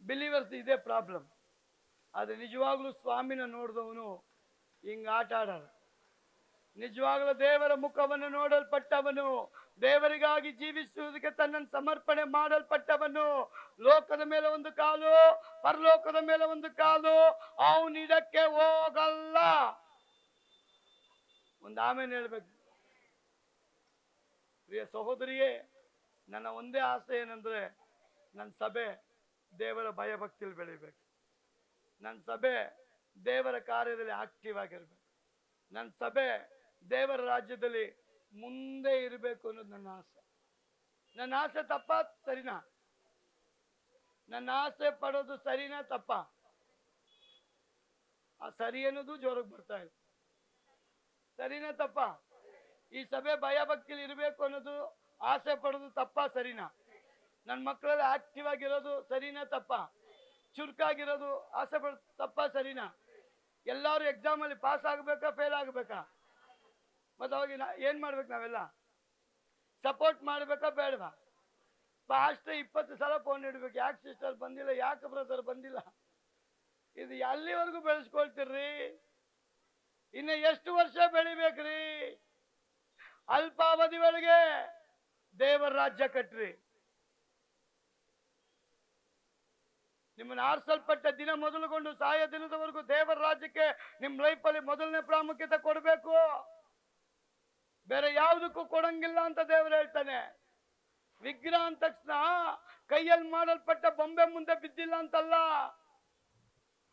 ಬಿಲೀವರ್ಸ್ ಇದೇ ಪ್ರಾಬ್ಲಮ್. ಆದ್ರೆ ನಿಜವಾಗ್ಲೂ ಸ್ವಾಮಿನ ನೋಡಿದವನು ಹಿಂಗ ಆಟ ಆಡಲ್ಲ. ನಿಜವಾಗ್ಲೂ ದೇವರ ಮುಖವನ್ನು ನೋಡಲ್ಪಟ್ಟವನು, ದೇವರಿಗಾಗಿ ಜೀವಿಸುವುದಕ್ಕೆ ತನ್ನನ್ನು ಸಮರ್ಪಣೆ ಮಾಡಲ್ಪಟ್ಟವನು, ಲೋಕದ ಮೇಲೆ ಒಂದು ಕಾಲು, ಪರಲೋಕದ ಮೇಲೆ ಒಂದು ಕಾಲು, ಅವನು ಇದಕ್ಕೆ ಹೋಗಲ್ಲ. ಒಂದು ಆಮೇಲೆ ಹೇಳ್ಬೇಕು. ಪ್ರಿಯ ಸಹೋದರಿಯೇ, ನನ್ನ ಒಂದೇ ಆಸೆ ಏನಂದ್ರೆ ನನ್ನ ಸಭೆ ದೇವರ ಭಯಭಕ್ತಿಯಲ್ಲಿ ಬೆಳಿಬೇಕು. ನನ್ನ ಸಭೆ ದೇವರ ಕಾರ್ಯದಲ್ಲಿ ಆಕ್ಟಿವ್ ಆಗಿರ್ಬೇಕು. ನನ್ನ ಸಭೆ ದೇವರ ರಾಜ್ಯದಲ್ಲಿ ಮುಂದೆ ಇರಬೇಕು ಅನ್ನೋದು ನನ್ನ ಆಸೆ. ನನ್ನ ಆಸೆ ತಪ್ಪ ಸರಿನಾ? ನನ್ನ ಆಸೆ ಪಡೋದು ಸರಿನಾ ತಪ್ಪ? ಆ ಸರಿ ಅನ್ನೋದು ಜೋರಾಗಿ ಬರ್ತಾ ಇದೆ. ಸರಿನಾ ತಪ್ಪ? ಈ ಸಭೆ ಭಯಭಕ್ತಿಲಿ ಇರಬೇಕು ಅನ್ನೋದು ಆಸೆ ಪಡೋದು ತಪ್ಪ ಸರಿನಾ? ನನ್ನ ಮಕ್ಕಳೆಲ್ಲ ಆಕ್ಟಿವ್ ಆಗಿರೋದು ಸರಿನಾ ತಪ್ಪ? ಚುರುಕಾಗಿರೋದು ಆಸೆ ಪಡೋದು ತಪ್ಪ ಸರಿನಾ? ಎಲ್ಲರೂ ಎಕ್ಸಾಮ್ ಅಲ್ಲಿ ಪಾಸ್ ಆಗ್ಬೇಕಾ ಫೇಲ್ ಆಗ್ಬೇಕಾ? ಮತ್ತೆ ಅವಾಗ ಏನ್ ಮಾಡ್ಬೇಕು ನಾವೆಲ್ಲ? ಸಪೋರ್ಟ್ ಮಾಡ್ಬೇಕಾ ಬೇಡವಾ? ಫಾಸ್ಟ್ 20 ಸಲ ಫೋನ್ ಇಡ್ಬೇಕು, ಯಾಕೆ ಸಿಸ್ಟರ್ ಬಂದಿಲ್ಲ, ಯಾಕೆ ಬ್ರದರ್ ಬಂದಿಲ್ಲ? ಇದು ಎಲ್ಲಿವರೆಗೂ ಬೆಳೆಸ್ಕೊಳ್ತೀರ್ರಿ? ಇನ್ನು ಎಷ್ಟು ವರ್ಷ ಬೆಳಿಬೇಕ್ರಿ? ಅಲ್ಪಾವಧಿ ಒಳಗೆ ದೇವರ ರಾಜ್ಯ ಕಟ್ರಿ. ನಿಮ್ಮನ್ನು ಆರಿಸಲ್ಪಟ್ಟ ದಿನ ಮೊದಲುಗೊಂಡು ಸಾಯ ದಿನದವರೆಗೂ ದೇವರ ರಾಜ್ಯಕ್ಕೆ ನಿಮ್ಮ ಲೈಫಲ್ಲಿ ಮೊದಲನೇ ಪ್ರಾಮುಖ್ಯತೆ ಕೊಡಬೇಕು. ಬೇರೆ ಯಾವುದಕ್ಕೂ ಕೊಡಂಗಿಲ್ಲ ಅಂತ ದೇವರು ಹೇಳ್ತಾನೆ. ವಿಗ್ರಹ ಅಂದ ತಕ್ಷಣ ಕೈಯಲ್ಲಿ ಮಾಡಲ್ಪಟ್ಟ ಬೊಂಬೆ ಮುಂದೆ ಬಿದ್ದಿಲ್ಲ ಅಂತಲ್ಲ.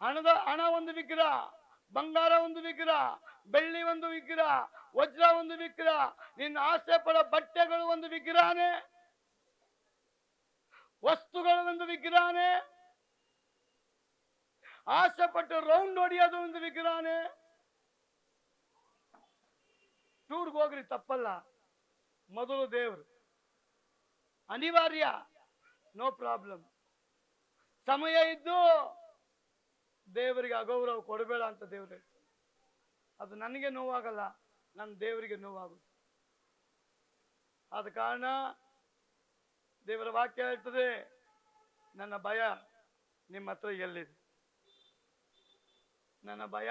ಹಣ ಒಂದು ವಿಗ್ರಹ, ಬಂಗಾರ ಒಂದು ವಿಗ್ರಹ, ಬೆಳ್ಳಿ ಒಂದು ವಿಗ್ರಹ, ವಜ್ರ ಒಂದು ವಿಗ್ರಹ, ನಿನ್ನ ಆಸೆ ಪಡೋ ಬಟ್ಟೆಗಳು ಒಂದು ವಿಗ್ರಹನೇ, ವಸ್ತುಗಳು ಒಂದು ವಿಗ್ರಹನೇ, ಆಸೆ ಪಟ್ಟು ರೌಂಡ್ ಹೊಡಿಯೋದು ಒಂದು ವಿಗ್ರಹನೇ. ಟೂರ್ಗೆ ಹೋಗ್ರಿ ತಪ್ಪಲ್ಲ, ಮೊದಲು ದೇವರು ಅನಿವಾರ್ಯ, ನೋ ಪ್ರಾಬ್ಲಮ್. ಸಮಯ ಇದ್ದು ದೇವರಿಗೆ ಅಗೌರವ ಕೊಡಬೇಡ ಅಂತ ದೇವ್ರು. ಅದು ನನಗೆ ನೋವಾಗಲ್ಲ, ನನ್ನ ದೇವರಿಗೆ ನೋವಾಗುತ್ತೆ. ಆದ ಕಾರಣ ದೇವರ ವಾಕ್ಯ ಹೇಳ್ತದೆ, ನನ್ನ ಭಯ ನಿಮ್ಮ ಹತ್ರ ಎಲ್ಲಿದೆ? ನನ್ನ ಭಯ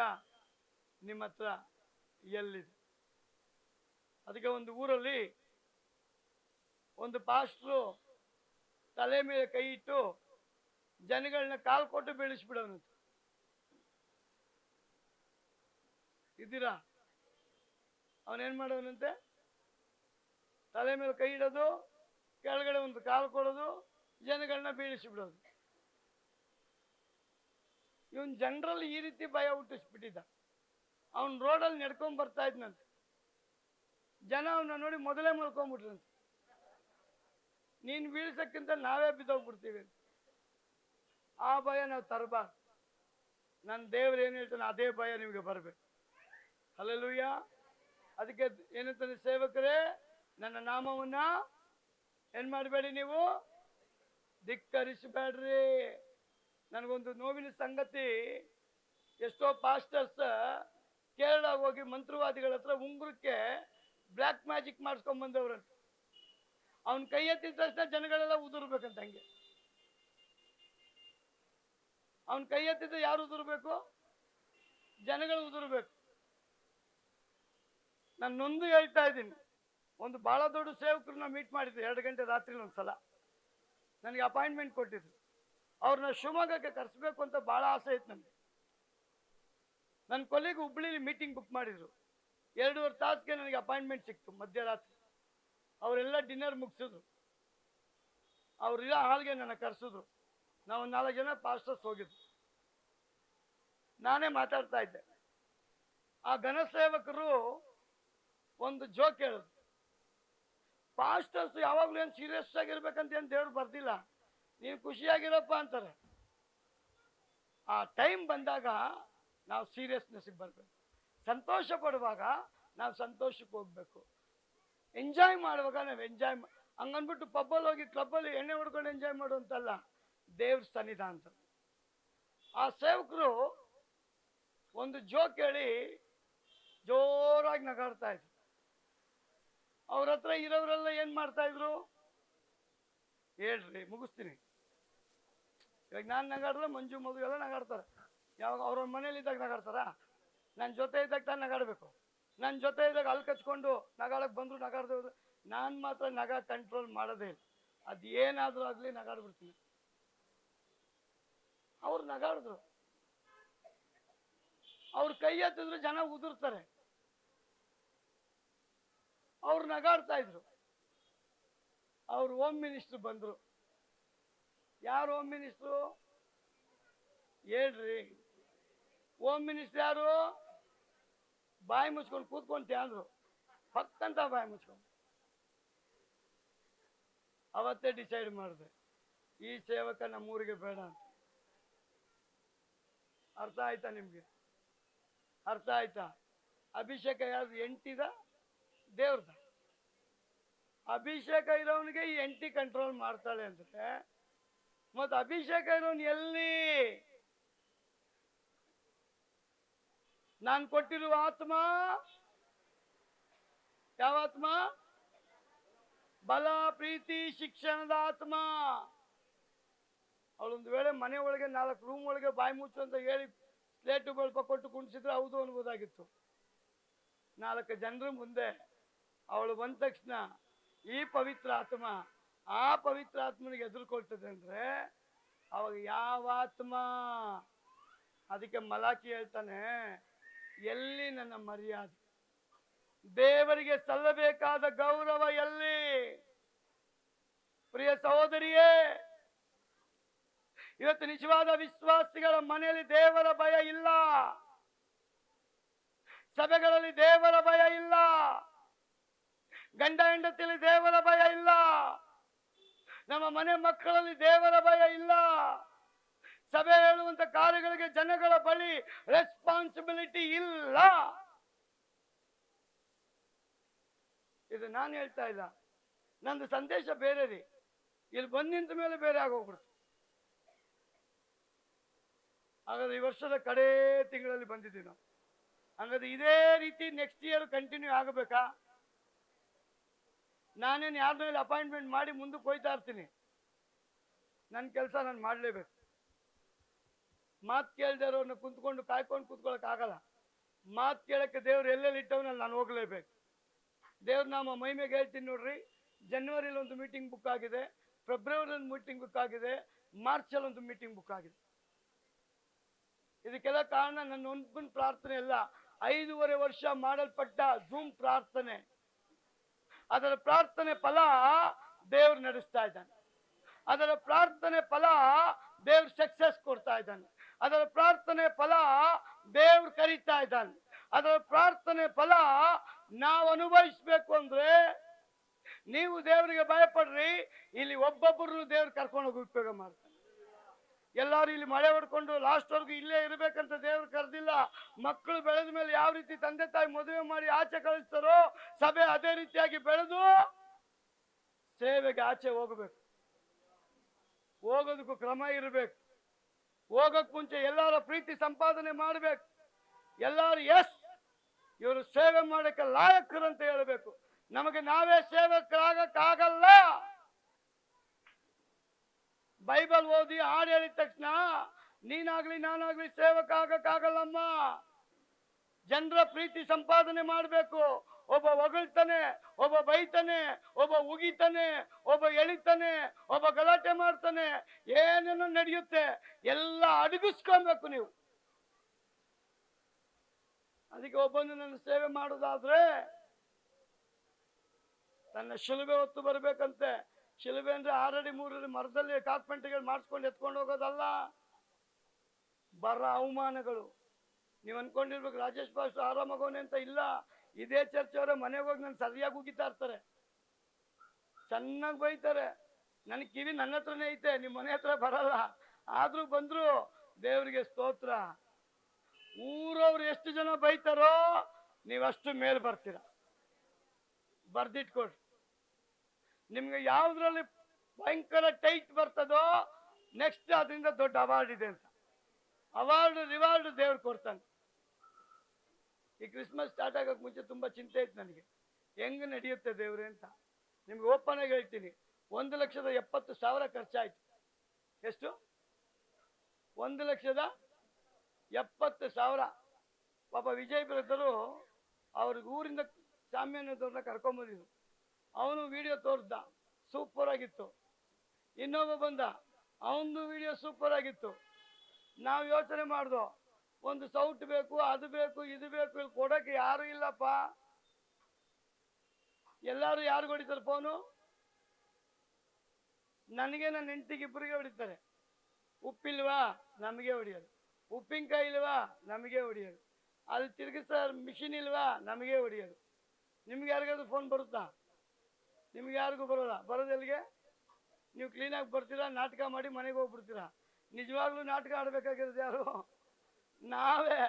ನಿಮ್ಮ ಹತ್ರ ಎಲ್ಲಿದೆ? ಅದಕ್ಕೆ ಒಂದು ಊರಲ್ಲಿ ಒಂದು ಪಾಸ್ಟ್ರು ತಲೆ ಮೇಲೆ ಕೈ ಇಟ್ಟು ಜನಗಳನ್ನ ಕಾಲು ಕೊಟ್ಟು ಬೀಳಿಸ್ಬಿಡೋನಂತೆ. ಇದ್ದೀರಾ? ಅವನೇನ್ ಮಾಡೋನಂತೆ? ತಲೆ ಮೇಲೆ ಕೈ ಇಡೋದು, ಕೆಳಗಡೆ ಒಂದು ಕಾಲು ಕೊಡೋದು, ಜನಗಳನ್ನ ಬೀಳಿಸಿಬಿಡೋದು. ಇವನ್ ಜನರಲ್ಲಿ ಈ ರೀತಿ ಭಯ ಹುಟ್ಟಿಸ್ಬಿಟ್ಟಿದ್ದ. ಅವನ್ ರೋಡಲ್ಲಿ ನಡ್ಕೊಂಡ್ ಬರ್ತಾ ಇದ್ನಂತೆ. ಜನ ಅವನ್ನ ನೋಡಿ ಮೊದಲೇ ಮಲ್ಕೊಂಡ್ಬಿಟ್ರಂತೆ. ನೀನ್ ಬೀಳ್ಸಕ್ಕಿಂತ ನಾವೇ ಬಿದ್ದೋಗ್ಬಿಡ್ತೀವಿ ಅಂತ. ಆ ಭಯ ನಾವು ತರಬಾರ್ದು. ನನ್ನ ದೇವ್ರು ಏನ್ ಹೇಳ್ತಾನೆ ಅದೇ ಭಯ ನಿಮಗೆ ಬರ್ಬೇಕು. ಹಲ್ಲೆಲೂಯಾ. ಅದಕ್ಕೆ ಏನಂತಾನೆ ಸೇವಕರೇ, ನನ್ನ ನಾಮವನ್ನ ಏನ್ ಮಾಡಬೇಡಿ, ನೀವು ಧಿಕ್ಕರಿಸಬೇಡ್ರಿ. ನನಗೊಂದು ನೋವಿನ ಸಂಗತಿ, ಎಷ್ಟೋ ಪಾಸ್ಟರ್ಸ್ ಕೇರಳ ಹೋಗಿ ಮಂತ್ರವಾದಿಗಳ ಹತ್ರ ಉಂಗುರಕ್ಕೆ ಬ್ಲ್ಯಾಕ್ ಮ್ಯಾಜಿಕ್ ಮಾಡಿಸ್ಕೊಂಡ್ ಬಂದವ್ರಂತ. ಅವನ್ ಕೈ ಎತ್ತಿದ ತಕ್ಷಣ ಜನಗಳೆಲ್ಲ ಉದುರ್ಬೇಕಂತ. ಹಂಗೆ ಅವನ್ ಕೈ ಎತ್ತಿದ್ರೆ ಯಾರು ಉದುರ್ಬೇಕು? ಜನಗಳು ಉದುರ್ಬೇಕು. ನಾನು ನೊಂದು ಹೇಳ್ತಾ ಇದ್ದೀನಿ. ಒಂದು ಬಹಳ ದೊಡ್ಡ ಸೇವಕರನ್ನ ಮೀಟ್ ಮಾಡಿದ್ರು 2 ಗಂಟೆ ರಾತ್ರಿ ಒಂದ್ಸಲ. ನನಗೆ ಅಪಾಯಿಂಟ್ಮೆಂಟ್ ಕೊಟ್ಟಿದ್ರು. ಅವ್ರನ್ನ ಶಿವಮೊಗ್ಗಕ್ಕೆ ಕರೆಸ್ಬೇಕು ಅಂತ ಬಹಳ ಆಸೆ ಇತ್ತು ನನಗೆ. ನನ್ನ ಕೊಲೆಗೆ ಹುಬ್ಳಿಲಿ ಮೀಟಿಂಗ್ ಬುಕ್ ಮಾಡಿದ್ರು. 2.5 ತಾಸಿಗೆ ನನಗೆ ಅಪಾಯಿಂಟ್ಮೆಂಟ್ ಸಿಕ್ತು ಮಧ್ಯರಾತ್ರಿ. ಅವರೆಲ್ಲ ಡಿನ್ನರ್ ಮುಗಿಸಿದ್ರು. ಅವ್ರಿಲ್ಲ ಹಾಲ್ಗೆ ನನ್ನ ಕರೆಸಿದ್ರು. ನಾವು 4 ಜನ ಪಾಸ್ಟರ್ಸ್ ಹೋಗಿದ್ರು. ನಾನೇ ಮಾತಾಡ್ತಾ ಇದ್ದೆ. ಆ ಘನ ಸೇವಕರು ಒಂದು ಜೋಕ್ ಹೇಳಿದ್ರು. ಪಾಸ್ಟರ್ಸ್ ಯಾವಾಗ್ಲೂ ಏನು ಸೀರಿಯಸ್ ಆಗಿರ್ಬೇಕಂತ ಏನು ದೇವ್ರು ಬರ್ದಿಲ್ಲ, ನೀನು ಖುಷಿಯಾಗಿರಪ್ಪ ಅಂತಾರೆ. ಆ ಟೈಮ್ ಬಂದಾಗ ನಾವು ಸೀರಿಯಸ್ನೆಸ್ಗೆ ಬರ್ಬೇಕು. ಸಂತೋಷ ಪಡುವಾಗ ನಾವು ಸಂತೋಷಕ್ಕೆ ಹೋಗ್ಬೇಕು. ಎಂಜಾಯ್ ಮಾಡುವಾಗ ನಾವು ಎಂಜಾಯ್ ಹಂಗನ್ಬಿಟ್ಟು ಪಬ್ಬಲ್ಲಿ ಹೋಗಿ ಕ್ಲಬ್ಬಲ್ಲಿ ಎಣ್ಣೆ ಹೊಡ್ಕೊಂಡು ಎಂಜಾಯ್ ಮಾಡುವಂತಲ್ಲ, ದೇವ್ರ ಸನ್ನಿಧಾನ ಅಂತ. ಆ ಸೇವಕರು ಒಂದು ಜೋಕ್ ಹೇಳಿ ಜೋರಾಗಿ ನಗಾಡ್ತಾ ಇದ್ರು. ಅವ್ರ ಹತ್ರ ಇರೋರೆಲ್ಲ ಏನ್ ಮಾಡ್ತಾ ಇದ್ರು ಹೇಳ್ರಿ, ಮುಗಿಸ್ತೀನಿ. ಇವಾಗ ನಾನು ನಗಾಡಿದ್ರೆ ಮಂಜು ಮಗು ಎಲ್ಲ ನಗಾಡ್ತಾರೆ. ಯಾವಾಗ ಅವ್ರ ಮನೇಲಿ ಇದ್ದಾಗ ನಗಾಡ್ತಾರ? ನನ್ನ ಜೊತೆ ಇದ್ದಾಗ ತಾನು ನಗಾಡ್ಬೇಕು. ನನ್ನ ಜೊತೆ ಇದ್ದಾಗ ಅಲ್ಲಿ ಕಚ್ಕೊಂಡು ನಗಾಡಕ್ ಬಂದ್ರು ನಗಾಡ್ದೆ ಹೋದ್ರೆ ನಾನು ಮಾತ್ರ ನಗ ಕಂಟ್ರೋಲ್ ಮಾಡೋದೇ ಇಲ್ಲ. ಅದು ಏನಾದ್ರೂ ಆಗ್ಲಿ ನಗಾಡ್ಬಿಡ್ತೀನಿ. ಅವ್ರು ನಗಾಡಿದ್ರು. ಅವ್ರ ಕೈ ಎತ್ತಿದ್ರು ಜನ ಉದುರ್ತಾರೆ. ಅವ್ರು ನಗಾಡ್ತಾ ಇದ್ರು. ಅವ್ರ ಹೋಮ್ ಮಿನಿಸ್ಟರ್ ಬಂದ್ರು. ಯಾರು ಹೋಮ್ ಮಿನಿಸ್ಟ್ರು ಹೇಳ್ರಿ? ಹೋಮ್ ಮಿನಿಸ್ಟರ್ ಯಾರು? ಬಾಯಿ ಮುಚ್ಕೊಂಡು ಕೂತ್ಕೊಂತ ಅಂದ್ರು. ಪಕ್ಕಂತ ಬಾಯಿ ಮುಚ್ಕೊಂಡು ಅವತ್ತೇ ಡಿಸೈಡ್ ಮಾಡಿದೆ, ಈ ಸೇವಕ ನಮ್ಮೂರಿಗೆ ಬೇಡ ಅಂತ. ಅರ್ಥ ಆಯ್ತಾ ನಿಮ್ಗೆ? ಅರ್ಥ ಆಯ್ತಾ? ಅಭಿಷೇಕ ಯಾರು? ಎಂಟಿದ ದೇವ್ರದ. ಅಭಿಷೇಕ ಇರೋನಿಗೆ ಈ ಎಂಟಿ ಕಂಟ್ರೋಲ್ ಮಾಡ್ತಾಳೆ ಅಂದ್ರೆ ಮತ್ತೆ ಅಭಿಷೇಕ ಇರೋನು ಎಲ್ಲಿ? ನಾನು ಕೊಟ್ಟಿರುವ ಆತ್ಮ ಯಾವ ಆತ್ಮ? ಬಲ, ಪ್ರೀತಿ, ಶಿಕ್ಷಣದ ಆತ್ಮ. ಅವಳೊಂದು ವೇಳೆ ಮನೆ ಒಳಗೆ 4 ರೂಮ್ ಒಳಗೆ ಬಾಯಿ ಮುಚ್ಚು ಅಂತ ಹೇಳಿ ಸ್ಲೇಟು ಬಲ್ಪ ಕೊಟ್ಟು ಕುಣಿಸಿದ್ರೆ ಹೌದು ಅನ್ಬೋದಾಗಿತ್ತು. 4 ಜನರ ಮುಂದೆ ಅವಳು ಬಂದ ತಕ್ಷಣ ಈ ಪವಿತ್ರ ಆತ್ಮ ಆ ಪವಿತ್ರ ಆತ್ಮನಿಗೆ ಎದುರುಕೊಳ್ತದೆ ಅಂದ್ರೆ ಅವಾಗ ಯಾವ ಆತ್ಮ? ಅದಕ್ಕೆ ಮಲಾಕಿ ಹೇಳ್ತಾನೆ, ಎಲ್ಲಿ ನನ್ನ ಮರ್ಯಾದೆ? ದೇವರಿಗೆ ಸಲ್ಲಬೇಕಾದ ಗೌರವ ಎಲ್ಲಿ? ಪ್ರಿಯ ಸಹೋದರಿಯೇ, ಇವತ್ತು ನಿಜವಾದ ವಿಶ್ವಾಸಿಗಳ ಮನೆಯಲ್ಲಿ ದೇವರ ಭಯ ಇಲ್ಲ, ಸಭೆಗಳಲ್ಲಿ ದೇವರ ಭಯ ಇಲ್ಲ, ಗಂಡ ಹೆಂಡತಿಯಲ್ಲಿ ದೇವರ ಭಯ ಇಲ್ಲ, ನಮ್ಮ ಮನೆ ಮಕ್ಕಳಲ್ಲಿ ದೇವರ ಭಯ ಇಲ್ಲ. ಸಭೆ ಹೇಳುವಂತ ಕಾರ್ಯಗಳಿಗೆ ಜನಗಳ ಬಳಿ ರೆಸ್ಪಾನ್ಸಿಬಿಲಿಟಿ ಇಲ್ಲ. ಇದು ನಾನು ಹೇಳ್ತಾ ಇಲ್ಲ, ನಂದು ಸಂದೇಶ ಬೇರೆ ರೀ. ಇಲ್ಲಿ ಬಂದು ನಿಂತ ಮೇಲೆ ಬೇರೆ ಆಗೋಗ್ಬಿಡ್ತು. ಹಾಗಾದ್ರೆ ಈ ವರ್ಷದ ಕಡೇ ತಿಂಗಳಲ್ಲಿ ಬಂದಿದ್ದೀವಿ ನಾವು. ಹಾಗಾದ್ರೆ ಇದೇ ರೀತಿ ನೆಕ್ಸ್ಟ್ ಇಯರ್ ಕಂಟಿನ್ಯೂ ಆಗಬೇಕಾ? ನಾನೇನು ಯಾರನ್ನ ಅಪಾಯಿಂಟ್ಮೆಂಟ್ ಮಾಡಿ ಮುಂದಕ್ಕೆ ಹೋಯ್ತಾ ಇರ್ತೀನಿ. ನನ್ನ ಕೆಲಸ ನಾನು ಮಾಡಲೇಬೇಕು. ಮಾತು ಕೇಳ್ದಾರವ್ರನ್ನ ಕುಂತ್ಕೊಂಡು ಕಾಯ್ಕೊಂಡು ಕೂತ್ಕೊಳ್ಳೋಕೆ ಆಗಲ್ಲ. ಮಾತು ಕೇಳಕ್ಕೆ ದೇವ್ರು ಎಲ್ಲೆಲ್ಲಿ ಇಟ್ಟವನಲ್ಲಿ ನಾನು ಹೋಗ್ಲೇಬೇಕು. ದೇವ್ರ ನಾಮ ಮಹಿಮೆಗೆ ಹೇಳ್ತೀನಿ ನೋಡ್ರಿ. ಜನವರಿಲಿ ಒಂದು ಮೀಟಿಂಗ್ ಬುಕ್ ಆಗಿದೆ, ಫೆಬ್ರವರಿಲಿ ಒಂದು ಮೀಟಿಂಗ್ ಬುಕ್ ಆಗಿದೆ, ಮಾರ್ಚಲ್ಲಿ ಒಂದು ಮೀಟಿಂಗ್ ಬುಕ್ ಆಗಿದೆ. ಇದಕ್ಕೆಲ್ಲ ಕಾರಣ ನನ್ನ ಒಂದ್ ಪ್ರಾರ್ಥನೆ ಅಲ್ಲ, 5.5 ವರ್ಷ ಮಾಡಲ್ಪಟ್ಟ ಝೂಮ್ ಪ್ರಾರ್ಥನೆ. ಅದರ ಪ್ರಾರ್ಥನೆ ಫಲ ದೇವ್ರು ನಡೆಸ್ತಾ ಇದ್ದಾನೆ. ಅದರ ಪ್ರಾರ್ಥನೆ ಫಲ ದೇವ್ರು ಸಕ್ಸಸ್ ಕೊಡ್ತಾ ಇದ್ದಾನೆ. ಅದರ ಪ್ರಾರ್ಥನೆ ಫಲ ದೇವ್ರು ಕರೀತಾ ಇದ್ದಾನೆ. ಅದರ ಪ್ರಾರ್ಥನೆ ಫಲ ನಾವು ಅನುಭವಿಸ್ಬೇಕು ಅಂದ್ರೆ ನೀವು ದೇವರಿಗೆ ಭಯಪಡ್ರಿ. ಇಲ್ಲಿ ಒಬ್ಬೊಬ್ಬರನ್ನು ದೇವ್ರು ಕರ್ಕೊಂಡು ಹೋಗಿ ಉಪಯೋಗ ಮಾಡ್ತಾನೆ. ಎಲ್ಲರೂ ಇಲ್ಲಿ ಮಳೆ ಹೊಡ್ಕೊಂಡು ಲಾಸ್ಟ್ ವರ್ಗು ಇಲ್ಲೇ ಇರ್ಬೇಕಂತ ದೇವ್ರು ಕರೆದಿಲ್ಲ. ಮಕ್ಕಳು ಬೆಳೆದ ಮೇಲೆ ಯಾವ ರೀತಿ ತಂದೆ ತಾಯಿ ಮದುವೆ ಮಾಡಿ ಆಚೆ ಕಳಿಸ್ತಾರೋ, ಸಭೆ ಅದೇ ರೀತಿಯಾಗಿ ಬೆಳೆದು ಸೇವೆಗೆ ಆಚೆ ಹೋಗಬೇಕು. ಹೋಗೋದಕ್ಕೂ ಕ್ರಮ ಇರಬೇಕು. ಹೋಗಕ್ ಮುಂಚೆ ಎಲ್ಲರ ಪ್ರೀತಿ ಸಂಪಾದನೆ ಮಾಡಬೇಕು. ಎಲ್ಲರೂ ಎಸ್ ಇವರು ಸೇವೆ ಮಾಡಕ್ಕೆ ಲಾಯಕರು ಅಂತ ಹೇಳಬೇಕು. ನಮಗೆ ನಾವೇ ಸೇವಕರಾಗಕ್ಕಾಗಲ್ಲ. ಬೈಬಲ್ ಓದಿ ಹಾಡು ಹೇಳಿದ ತಕ್ಷಣ ನೀನಾಗ್ಲಿ ನಾನಾಗ್ಲಿ ಸೇವಕ ಆಗಕ್ಕಾಗಲ್ಲಮ್ಮ. ಜನರ ಪ್ರೀತಿ ಸಂಪಾದನೆ ಮಾಡಬೇಕು. ಒಬ್ಬ ಹೊಗಳ್ತಾನೆ, ಒಬ್ಬ ಬೈತಾನೆ, ಒಬ್ಬ ಉಗಿತಾನೆ, ಒಬ್ಬ ಎಳಿತಾನೆ, ಒಬ್ಬ ಗಲಾಟೆ ಮಾಡ್ತಾನೆ, ಏನೇನೋ ನಡೆಯುತ್ತೆ. ಎಲ್ಲ ಅಡಗಿಸ್ಕೊಬೇಕು ನೀವು. ಅದಕ್ಕೆ ಒಬ್ಬನು ನನ್ನ ಸೇವೆ ಮಾಡೋದಾದ್ರೆ ತನ್ನ ಶಿಲುಬೆ ಹೊತ್ತು ಬರ್ಬೇಕಂತೆ. ಶಿಲುಬೆ ಅಂದ್ರೆ 6 ಅಡಿ 3 ಅಡಿ ಮರದಲ್ಲಿ ಕಾರ್ಪೆಂಟ್ರಿಗಳು ಮಾಡಿಸ್ಕೊಂಡು ಎತ್ಕೊಂಡು ಹೋಗೋದಲ್ಲ. ಬರ ಅವಮಾನಗಳು. ನೀವು ಅನ್ಕೊಂಡಿರ್ಬೇಕು ರಾಜೇಶ್ ಬಾಸ್ ಆರಾಮಾಗೋನೆ ಅಂತ. ಇಲ್ಲ, ಇದೇ ಚರ್ಚ್ ಅವರ ಮನೆಗೆ ಹೋಗಿ ನಾನು ಸರಿಯಾಗಿ ಉಗಿತಾ ಇರ್ತಾರೆ, ಚೆನ್ನಾಗಿ ಬೈತಾರೆ. ನನ್ನ ಕಿವಿ ನನ್ನ ಹತ್ರನೇ ಐತೆ, ನಿಮ್ಮ ಮನೆ ಹತ್ರ ಬರಲ್ಲ. ಆದ್ರೂ ಬಂದ್ರು ದೇವರಿಗೆ ಸ್ತೋತ್ರ. ಊರವ್ರು ಎಷ್ಟು ಜನ ಬೈತಾರೋ ನೀವಷ್ಟು ಮೇಲ್ ಬರ್ತೀರ. ಬರ್ದಿಟ್ಕೊಡ್ರಿ. ನಿಮ್ಗೆ ಯಾವ್ದ್ರಲ್ಲಿ ಭಯಂಕರ ಟೈಟ್ ಬರ್ತದೋ ನೆಕ್ಸ್ಟ್ ಅದರಿಂದ ದೊಡ್ಡ ಅವಾರ್ಡ್ ಇದೆ ಅಂತ. ಅವಾರ್ಡ್ ರಿವಾರ್ಡ್ ದೇವ್ರು ಕೊಡ್ತಾನೆ. ಈ ಕ್ರಿಸ್ಮಸ್ ಸ್ಟಾರ್ಟ್ ಆಗಕ್ಕೆ ಮುಂಚೆ ತುಂಬಾ ಚಿಂತೆ ಇತ್ತು ನನಗೆ, ಹೆಂಗ್ ನಡೆಯುತ್ತೆ ದೇವ್ರೆ ಅಂತ. ನಿಮ್ಗೆ ಓಪನ್ ಆಗಿ ಹೇಳ್ತೀನಿ, 1,70,000 ಖರ್ಚಾಯ್ತು. ಎಷ್ಟು? 1,70,000. ಪಾಪ ವಿಜಯ್ ಬ್ರದರು ಅವ್ರಿಗೆ ಊರಿಂದ ಸಾಮ್ಯಾನದವ್ರನ್ನ ಕರ್ಕೊಂಬಂದಿದ್ರು. ಅವನು ವಿಡಿಯೋ ತೋರಿಸ್ದ, ಸೂಪರ್ ಆಗಿತ್ತು. ಇನ್ನೊಬ್ಬ ಬಂದ, ಅವನು ವಿಡಿಯೋ ಸೂಪರ್ ಆಗಿತ್ತು. ನಾವು ಯೋಚನೆ ಮಾಡ್ದೋ, ಒಂದು ಸೌಟ್ ಬೇಕು, ಅದು ಬೇಕು, ಇದು ಬೇಕು, ಇಲ್ಲಿ ಕೊಡಕ್ಕೆ ಯಾರು ಇಲ್ಲಪ್ಪ. ಎಲ್ಲಾರು ಯಾರು ಹೊಡಿತಾರೆ ಫೋನು? ನನಗೆ ನನ್ನ ಹೆಂಡತಿಗೆ ಇಬ್ಬರಿಗೆ ಹೊಡಿತಾರೆ. ಉಪ್ಪಿಲ್ವಾ? ನಮಗೆ ಹೊಡಿಯೋದು. ಉಪ್ಪಿನಕಾಯಿ ಇಲ್ವಾ? ನಮಗೆ ಹೊಡಿಯೋದು. ಅಲ್ಲಿ ತಿರುಗಿಸೋ ಮಿಷಿನ್ ಇಲ್ವಾ? ನಮಗೆ ಹೊಡಿಯೋದು. ನಿಮ್ಗೆ ಯಾರಿಗಾದ್ರು ಫೋನ್ ಬರುತ್ತಾ? ನಿಮ್ಗೆ ಯಾರಿಗೂ ಬರೋಲ್ಲ. ಬರೋದೆಲ್ಲಿಗೆ? ನೀವು ಕ್ಲೀನಾಗಿ ಬರ್ತೀರಾ, ನಾಟಕ ಮಾಡಿ ಮನೆಗೆ ಹೋಗ್ಬಿಡ್ತೀರಾ. ನಿಜವಾಗ್ಲೂ ನಾಟಕ ಆಡ್ಬೇಕಾಗಿರೋದು ಯಾರು? ನಾವೇ.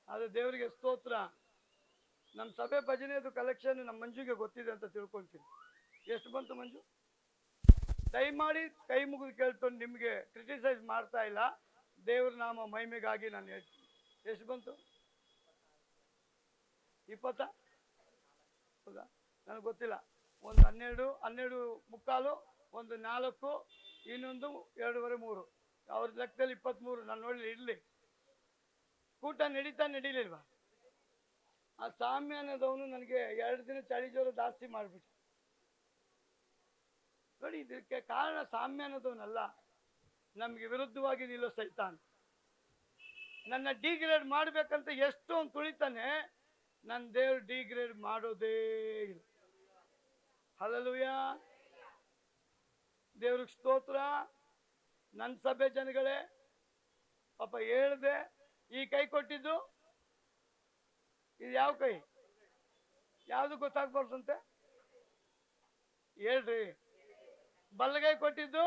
ಅದು ದೇವರಿಗೆ ಸ್ತೋತ್ರ. ನಮ್ಮ ಸಭೆ ಭಜನೆದು ಕಲೆಕ್ಷನ್ ನಮ್ಮ ಮಂಜುಗೆ ಗೊತ್ತಿದೆ ಅಂತ ತಿಳ್ಕೊಳ್ತೀನಿ. ಎಷ್ಟು ಬಂತು ಮಂಜು? ದಯಮಾಡಿ ಕೈ ಮುಗಿದು ಕೇಳ್ಕೊಂಡು, ನಿಮಗೆ ಕ್ರಿಟಿಸೈಸ್ ಮಾಡ್ತಾ ಇಲ್ಲ, ದೇವ್ರ ನಾಮ ಮಹಿಮೆಗಾಗಿ ನಾನು ಹೇಳ್ತೀನಿ. ಎಷ್ಟು ಬಂತು? 20 ಹೌದಾ, ನನಗೆ ಗೊತ್ತಿಲ್ಲ. ಒಂದು 12, 12:15, ಒಂದು 4, ಇನ್ನೊಂದು 2:15, 3. ಅವ್ರ ಲೆಕ್ಕದಲ್ಲಿ 23. ನಾನು ನೋಡಲಿ ಇರಲಿ. ಕೂಟ ನಡೀಲಿಲ್ವಾ? ಆ ಸಾಮ್ಯಾನದವನು ನನಗೆ 2 ದಿನ ಚಳಿ ಜ್ವರ ಜಾಸ್ತಿ ಮಾಡಿಬಿಟ್ಟು ನೋಡಿ. ಇದಕ್ಕೆ ಕಾರಣ ಸಾಮ್ಯಾನದವನಲ್ಲ, ನಮಗೆ ವಿರುದ್ಧವಾಗಿ ನಿಲ್ಲೋ ಸೈತಾನ್. ನನ್ನ ಡಿಗ್ರೇಡ್ ಮಾಡ್ಬೇಕಂತ ಎಷ್ಟು ಅವ್ನು ತುಳಿತಾನೆ, ನನ್ನ ದೇವ್ರು ಡಿಗ್ರೇಡ್ ಮಾಡೋದೇ ಇಲ್ಲ. ಹಲ್ಲೆಲೂಯಾ, ದೇವ್ರಿಗೆ ಸ್ತೋತ್ರ. ನನ್ನ ಸಭೆ ಜನಗಳೇ, ಪಾಪ ಹೇಳ್ದೆ, ಈ ಕೈ ಕೊಟ್ಟಿದ್ದು ಇದು ಯಾವ ಕೈ? ಯಾವುದು ಗೊತ್ತಾಗ್ಬಾರ್ದಂತೆ ಹೇಳ್ರಿ. ಬಲಗೈ ಕೊಟ್ಟಿದ್ದು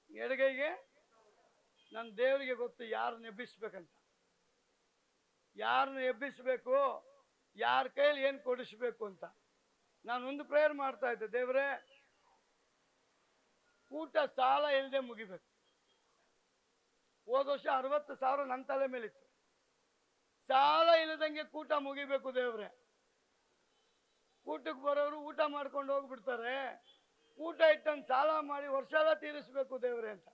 ಎಡಗೈಗೆ. ನನ್ನ ದೇವರಿಗೆ ಗೊತ್ತು ಯಾರನ್ನ ಎಬ್ಬಿಸ್ಬೇಕಂತ, ಯಾರನ್ನ ಎಬ್ಬಿಸ್ಬೇಕು, ಯಾರ ಕೈಯಲ್ಲಿ ಏನು ಕೊಡಿಸ್ಬೇಕು ಅಂತ. ನಾನು ಒಂದು ಪ್ರೇಯರ್ ಮಾಡ್ತಾ ಇದ್ದೆ, ದೇವರೇ ಕೂಟ ಸಾಲ ಇಲ್ಲದೆ ಮುಗಿಬೇಕು. ಹೋದ ವರ್ಷ 60,000 ನನ್ನ ತಲೆ ಮೇಲಿತ್ತು. ಸಾಲ ಇಲ್ಲದಂಗೆ ಕೂಟ ಮುಗಿಬೇಕು ದೇವ್ರೆ. ಕೂಟಕ್ಕೆ ಬರೋರು ಊಟ ಮಾಡ್ಕೊಂಡು ಹೋಗ್ಬಿಡ್ತಾರೆ, ಊಟ ಇಟ್ಟಂದು ಸಾಲ ಮಾಡಿ ವರ್ಷ ಎಲ್ಲ ತೀರಿಸ್ಬೇಕು ದೇವ್ರೆ ಅಂತ.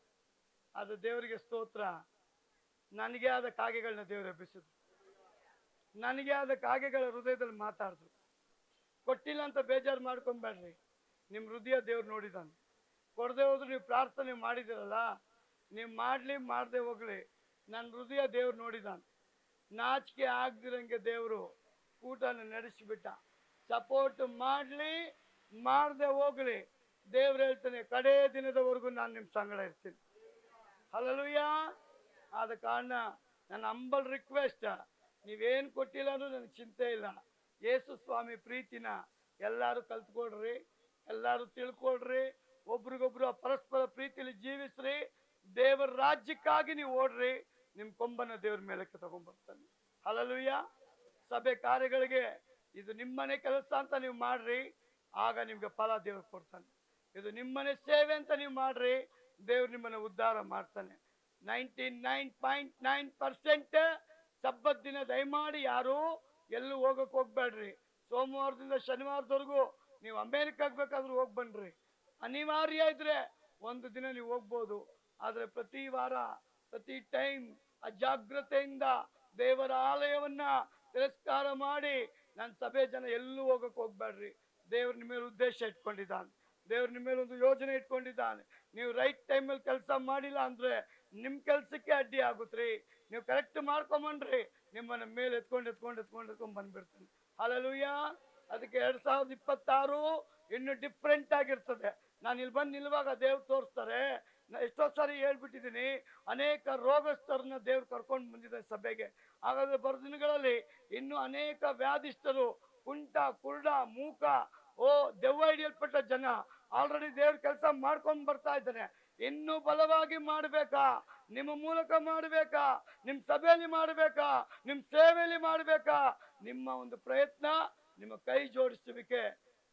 ಅದು ದೇವರಿಗೆ ಸ್ತೋತ್ರ. ನನಗೆ ಆದ ಕಾಗೆಗಳನ್ನ ದೇವ್ರು ಎಬ್ಬಿಸಿದ್ರು, ನನಗೆ ಆದ ಕಾಗೆಗಳ ಹೃದಯದಲ್ಲಿ ಮಾತಾಡಿದ್ರು. ಕೊಟ್ಟಿಲ್ಲ ಅಂತ ಬೇಜಾರು ಮಾಡ್ಕೊಂಬೇಡ್ರಿ, ನಿಮ್ಮ ಹೃದಯ ದೇವ್ರು ನೋಡಿದಾನೆ. ಕೊಡದೆ ಹೋದ್ರು ನೀವು ಪ್ರಾರ್ಥನೆ ಮಾಡಿದಿರಲ್ಲ, ನೀವು ಮಾಡದೆ ಹೋಗ್ಲಿ, ನನ್ನ ಹೃದಯ ದೇವ್ರು ನೋಡಿದಾನೆ. ನಾಚಿಕೆ ಆಗದಿರಂಗೆ ದೇವರು ಊಟನ ನಡೆಸಿಬಿಟ್ಟ. ಸಪೋರ್ಟ್ ಮಾಡದೆ ಹೋಗ್ಲಿ, ದೇವ್ರು ಹೇಳ್ತಾನೆ ಕಡೇ ದಿನದವರೆಗೂ ನಾನು ನಿಮ್ಮ ಸಂಗಡ ಇರ್ತೀನಿ. ಹಲ್ಲೆಲೂಯಾ. ಆದ ಕಾರಣ ನನ್ನ ಹಂಬಲ್ ರಿಕ್ವೆಸ್ಟ್, ನೀವೇನು ಕೊಟ್ಟಿಲ್ಲ ಅನ್ನೋ ನನಗೆ ಚಿಂತೆ ಇಲ್ಲ. ಯೇಸು ಸ್ವಾಮಿ ಪ್ರೀತಿನ ಎಲ್ಲರೂ ಕಲ್ತ್ಕೊಡ್ರಿ, ಎಲ್ಲರೂ ತಿಳ್ಕೊಳ್ರಿ, ಒಬ್ರಿಗೊಬ್ರು ಪರಸ್ಪರ ಪ್ರೀತಿಲಿ ಜೀವಿಸ್ರಿ. ದೇವರ ರಾಜ್ಯಕ್ಕಾಗಿ ನೀವು ಓಡ್ರಿ, ನಿಮ್ಮ ಕೊಂಬನ ದೇವ್ರ ಮೇಲಕ್ಕೆ ತಗೊಂಡ್ಬರ್ತಾನೆ. ಹಲ್ಲೆಲೂಯಾ. ಸಭೆ ಕಾರ್ಯಗಳಿಗೆ ಇದು ನಿಮ್ಮನೆ ಕೆಲಸ ಅಂತ ನೀವು ಮಾಡ್ರಿ, ಆಗ ನಿಮ್ಗೆ ಫಲ ದೇವ್ರು ಕೊಡ್ತಾನೆ. ಇದು ನಿಮ್ಮನೆ ಸೇವೆ ಅಂತ ನೀವು ಮಾಡ್ರಿ, ದೇವ್ರು ನಿಮ್ಮನ್ನು ಉದ್ಧಾರ ಮಾಡ್ತಾನೆ. 99.9% ಸಬ್ಬತ್ ದಿನ ದಯಮಾಡಿ ಯಾರು ಎಲ್ಲೂ ಹೋಗಕ್ಕೆ ಹೋಗ್ಬೇಡ್ರಿ. ಸೋಮವಾರದಿಂದ ಶನಿವಾರದವರೆಗೂ ನೀವು ಅಮೇರಿಕಾಗೆ ಬೇಕಾದ್ರೂ ಹೋಗಿ ಬನ್ರಿ. ಅನಿವಾರ್ಯ ಇದ್ರೆ ಒಂದು ದಿನ ನೀವು ಹೋಗ್ಬೋದು. ಆದರೆ ಪ್ರತಿ ವಾರ ಪ್ರತಿ ಟೈಮ್ ಅಜಾಗ್ರತೆಯಿಂದ ದೇವರ ಆಲಯವನ್ನ ತಿರಸ್ಕಾರ ಮಾಡಿ ನನ್ನ ಸಭೆ ಜನ ಎಲ್ಲೂ ಹೋಗಕ್ಕೆ ಹೋಗ್ಬೇಡ್ರಿ. ದೇವ್ರ ನಿಮ್ಮ ಮೇಲೆ ಉದ್ದೇಶ ಇಟ್ಕೊಂಡಿದ್ದಾನೆ, ದೇವ್ರ ನಿಮ್ಮ ಮೇಲೆ ಒಂದು ಯೋಜನೆ ಇಟ್ಕೊಂಡಿದ್ದಾನೆ. ನೀವು ರೈಟ್ ಟೈಮಲ್ಲಿ ಕೆಲಸ ಮಾಡಿಲ್ಲ ಅಂದ್ರೆ ನಿಮ್ಮ ಕೆಲಸಕ್ಕೆ ಅಡ್ಡಿ ಆಗುತ್ತ್ರಿ. ನೀವು ಕರೆಕ್ಟ್ ಮಾಡ್ಕೊಂಬನ್ರಿ, ನಿಮ್ಮನ್ನ ಮೇಲೆ ಎತ್ಕೊಂಡು ಬಂದ್ಬಿಡ್ತೀನಿ. ಹಲ್ಲೆಲೂಯಾ. ಅದಕ್ಕೆ 2026 ಇನ್ನು ಡಿಫ್ರೆಂಟ್ ಆಗಿರ್ತದೆ. ನಾನು ಇಲ್ಲಿ ಬಂದು ನಿಲ್ಲುವಾಗ ದೇವ್ರು ತೋರಿಸ್ತಾರೆ. ಎಷ್ಟೋ ಸಾರಿ ಹೇಳ್ಬಿಟ್ಟಿದ್ದೀನಿ, ಅನೇಕ ರೋಗಸ್ಥರನ್ನ ದೇವ್ರು ಕರ್ಕೊಂಡು ಬಂದಿದ್ದಾರೆ ಸಭೆಗೆ. ಹಾಗಾದ್ರೆ ಬರೋ ದಿನಗಳಲ್ಲಿ ಇನ್ನು ಅನೇಕ ವ್ಯಾಧಿಷ್ಠರು, ಕುಂಟ, ಕುರುಡ, ಮೂಕ, ದೆವ್ವ ಹಿಡಿಯಲ್ಪಟ್ಟ ಜನ ಆಲ್ರೆಡಿ ದೇವ್ರ ಕೆಲಸ ಮಾಡ್ಕೊಂಡು ಬರ್ತಾ ಇದ್ದಾನೆ. ಇನ್ನೂ ಬಲವಾಗಿ ಮಾಡಬೇಕಾ? ನಿಮ್ಮ ಮೂಲಕ ಮಾಡಬೇಕಾ? ನಿಮ್ಮ ಸಭೆಯಲ್ಲಿ ಮಾಡಬೇಕಾ? ನಿಮ್ಮ ಸೇವೆಯಲ್ಲಿ ಮಾಡಬೇಕಾ? ನಿಮ್ಮ ಒಂದು ಪ್ರಯತ್ನ, ನಿಮ್ಮ ಕೈ ಜೋಡಿಸುವಿಕೆ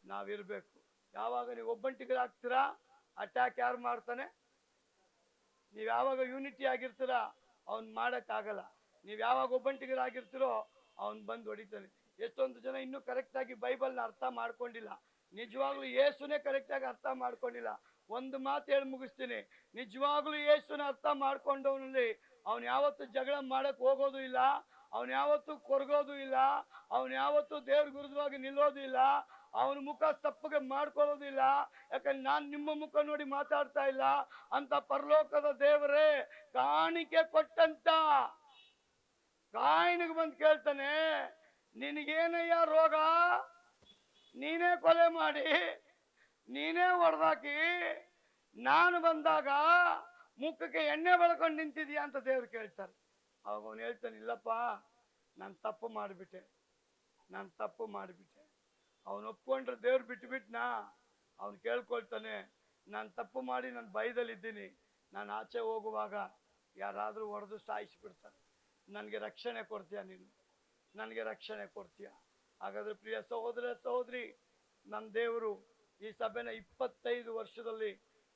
ನಾವಿರ್ಬೇಕು. ಯಾವಾಗ ನೀವು ಒಬ್ಬಂಟಿಗರಾಗ್ತೀರಾ, ಅಟ್ಯಾಕ್ ಯಾರು ಮಾಡ್ತಾನೆ? ನೀವು ಯಾವಾಗ ಯೂನಿಟಿ ಆಗಿರ್ತೀರಾ ಅವ್ನು ಮಾಡೋಕ್ಕಾಗಲ್ಲ. ನೀವು ಯಾವಾಗ ಒಬ್ಬಂಟಿಗರಾಗಿರ್ತೀರೋ ಅವ್ನು ಬಂದು ಹೊಡಿತಾನೆ. ಎಷ್ಟೊಂದು ಜನ ಇನ್ನೂ ಕರೆಕ್ಟಾಗಿ ಬೈಬಲ್ನ ಅರ್ಥ ಮಾಡ್ಕೊಂಡಿಲ್ಲ. ನಿಜವಾಗ್ಲೂ ಯೇಸುನೇ ಕರೆಕ್ಟಾಗಿ ಅರ್ಥ ಮಾಡ್ಕೊಂಡಿಲ್ಲ. ಒಂದು ಮಾತು ಹೇಳಿ ಮುಗಿಸ್ತೀನಿ, ನಿಜವಾಗ್ಲೂ ಯೇಸುನ ಅರ್ಥ ಮಾಡ್ಕೊಂಡವನಲ್ಲಿ ಅವ್ನು ಯಾವತ್ತೂ ಜಗಳ ಮಾಡಕ್ ಹೋಗೋದು ಇಲ್ಲ, ಅವನು ಯಾವತ್ತೂ ಕೊರಗೋದು ಇಲ್ಲ, ಅವನು ಯಾವತ್ತೂ ದೇವ್ರ ವಿರುದ್ಧವಾಗಿ ನಿಲ್ಲೋದು ಇಲ್ಲ, ಅವನ ಮುಖ ತಪ್ಪಗೆ ಮಾಡ್ಕೊಳ್ಳೋದು ಇಲ್ಲ. ಯಾಕಂದ್ರೆ ನಾನು ನಿಮ್ಮ ಮುಖ ನೋಡಿ ಮಾತಾಡ್ತಾ ಇಲ್ಲ. ಅಂತ ಪರಲೋಕದ ದೇವರೇ ಕಾಣಿಕೆ ಕೊಟ್ಟಂತ ಕಾಯಿನಿಗೆ ಬಂದು ಕೇಳ್ತಾನೆ, ನಿನಗೇನಯ್ಯ ರೋಗ? ನೀನೇ ಕೊಲೆ ಮಾಡಿ, ನೀನೇ ಹೊಡೆದಾಕಿ, ನಾನು ಬಂದಾಗ ಮುಖಕ್ಕೆ ಎಣ್ಣೆ ಬೆಳ್ಕೊಂಡು ನಿಂತಿದ್ಯಾ ಅಂತ ದೇವ್ರು ಕೇಳ್ತಾರೆ. ಅವಾಗ ಅವನು ಹೇಳ್ತಾನೆ, ಇಲ್ಲಪ್ಪ, ನಾನು ತಪ್ಪು ಮಾಡಿಬಿಟ್ಟೆ. ಅವನು ಒಪ್ಕೊಂಡ್ರೆ ದೇವ್ರು ಬಿಟ್ಬಿಟ್ನಾ? ಅವನು ಕೇಳ್ಕೊಳ್ತಾನೆ, ನಾನು ತಪ್ಪು ಮಾಡಿ ನಾನು ಭಯದಲ್ಲಿದ್ದೀನಿ, ನಾನು ಆಚೆ ಹೋಗುವಾಗ ಯಾರಾದರೂ ಹೊಡೆದು ಸಾಯಿಸಿಬಿಡ್ತಾರೆ, ನನಗೆ ರಕ್ಷಣೆ ಕೊಡ್ತೀಯ? ನೀನು ನನಗೆ ರಕ್ಷಣೆ ಕೊಡ್ತೀಯ? ಹಾಗಾದ್ರೆ ಪ್ರಿಯ ಸಹೋದರ ಸಹೋದರಿ, ನನ್ನ ದೇವರು ಈ ಸಭೆನ 25 ವರ್ಷದಲ್ಲಿ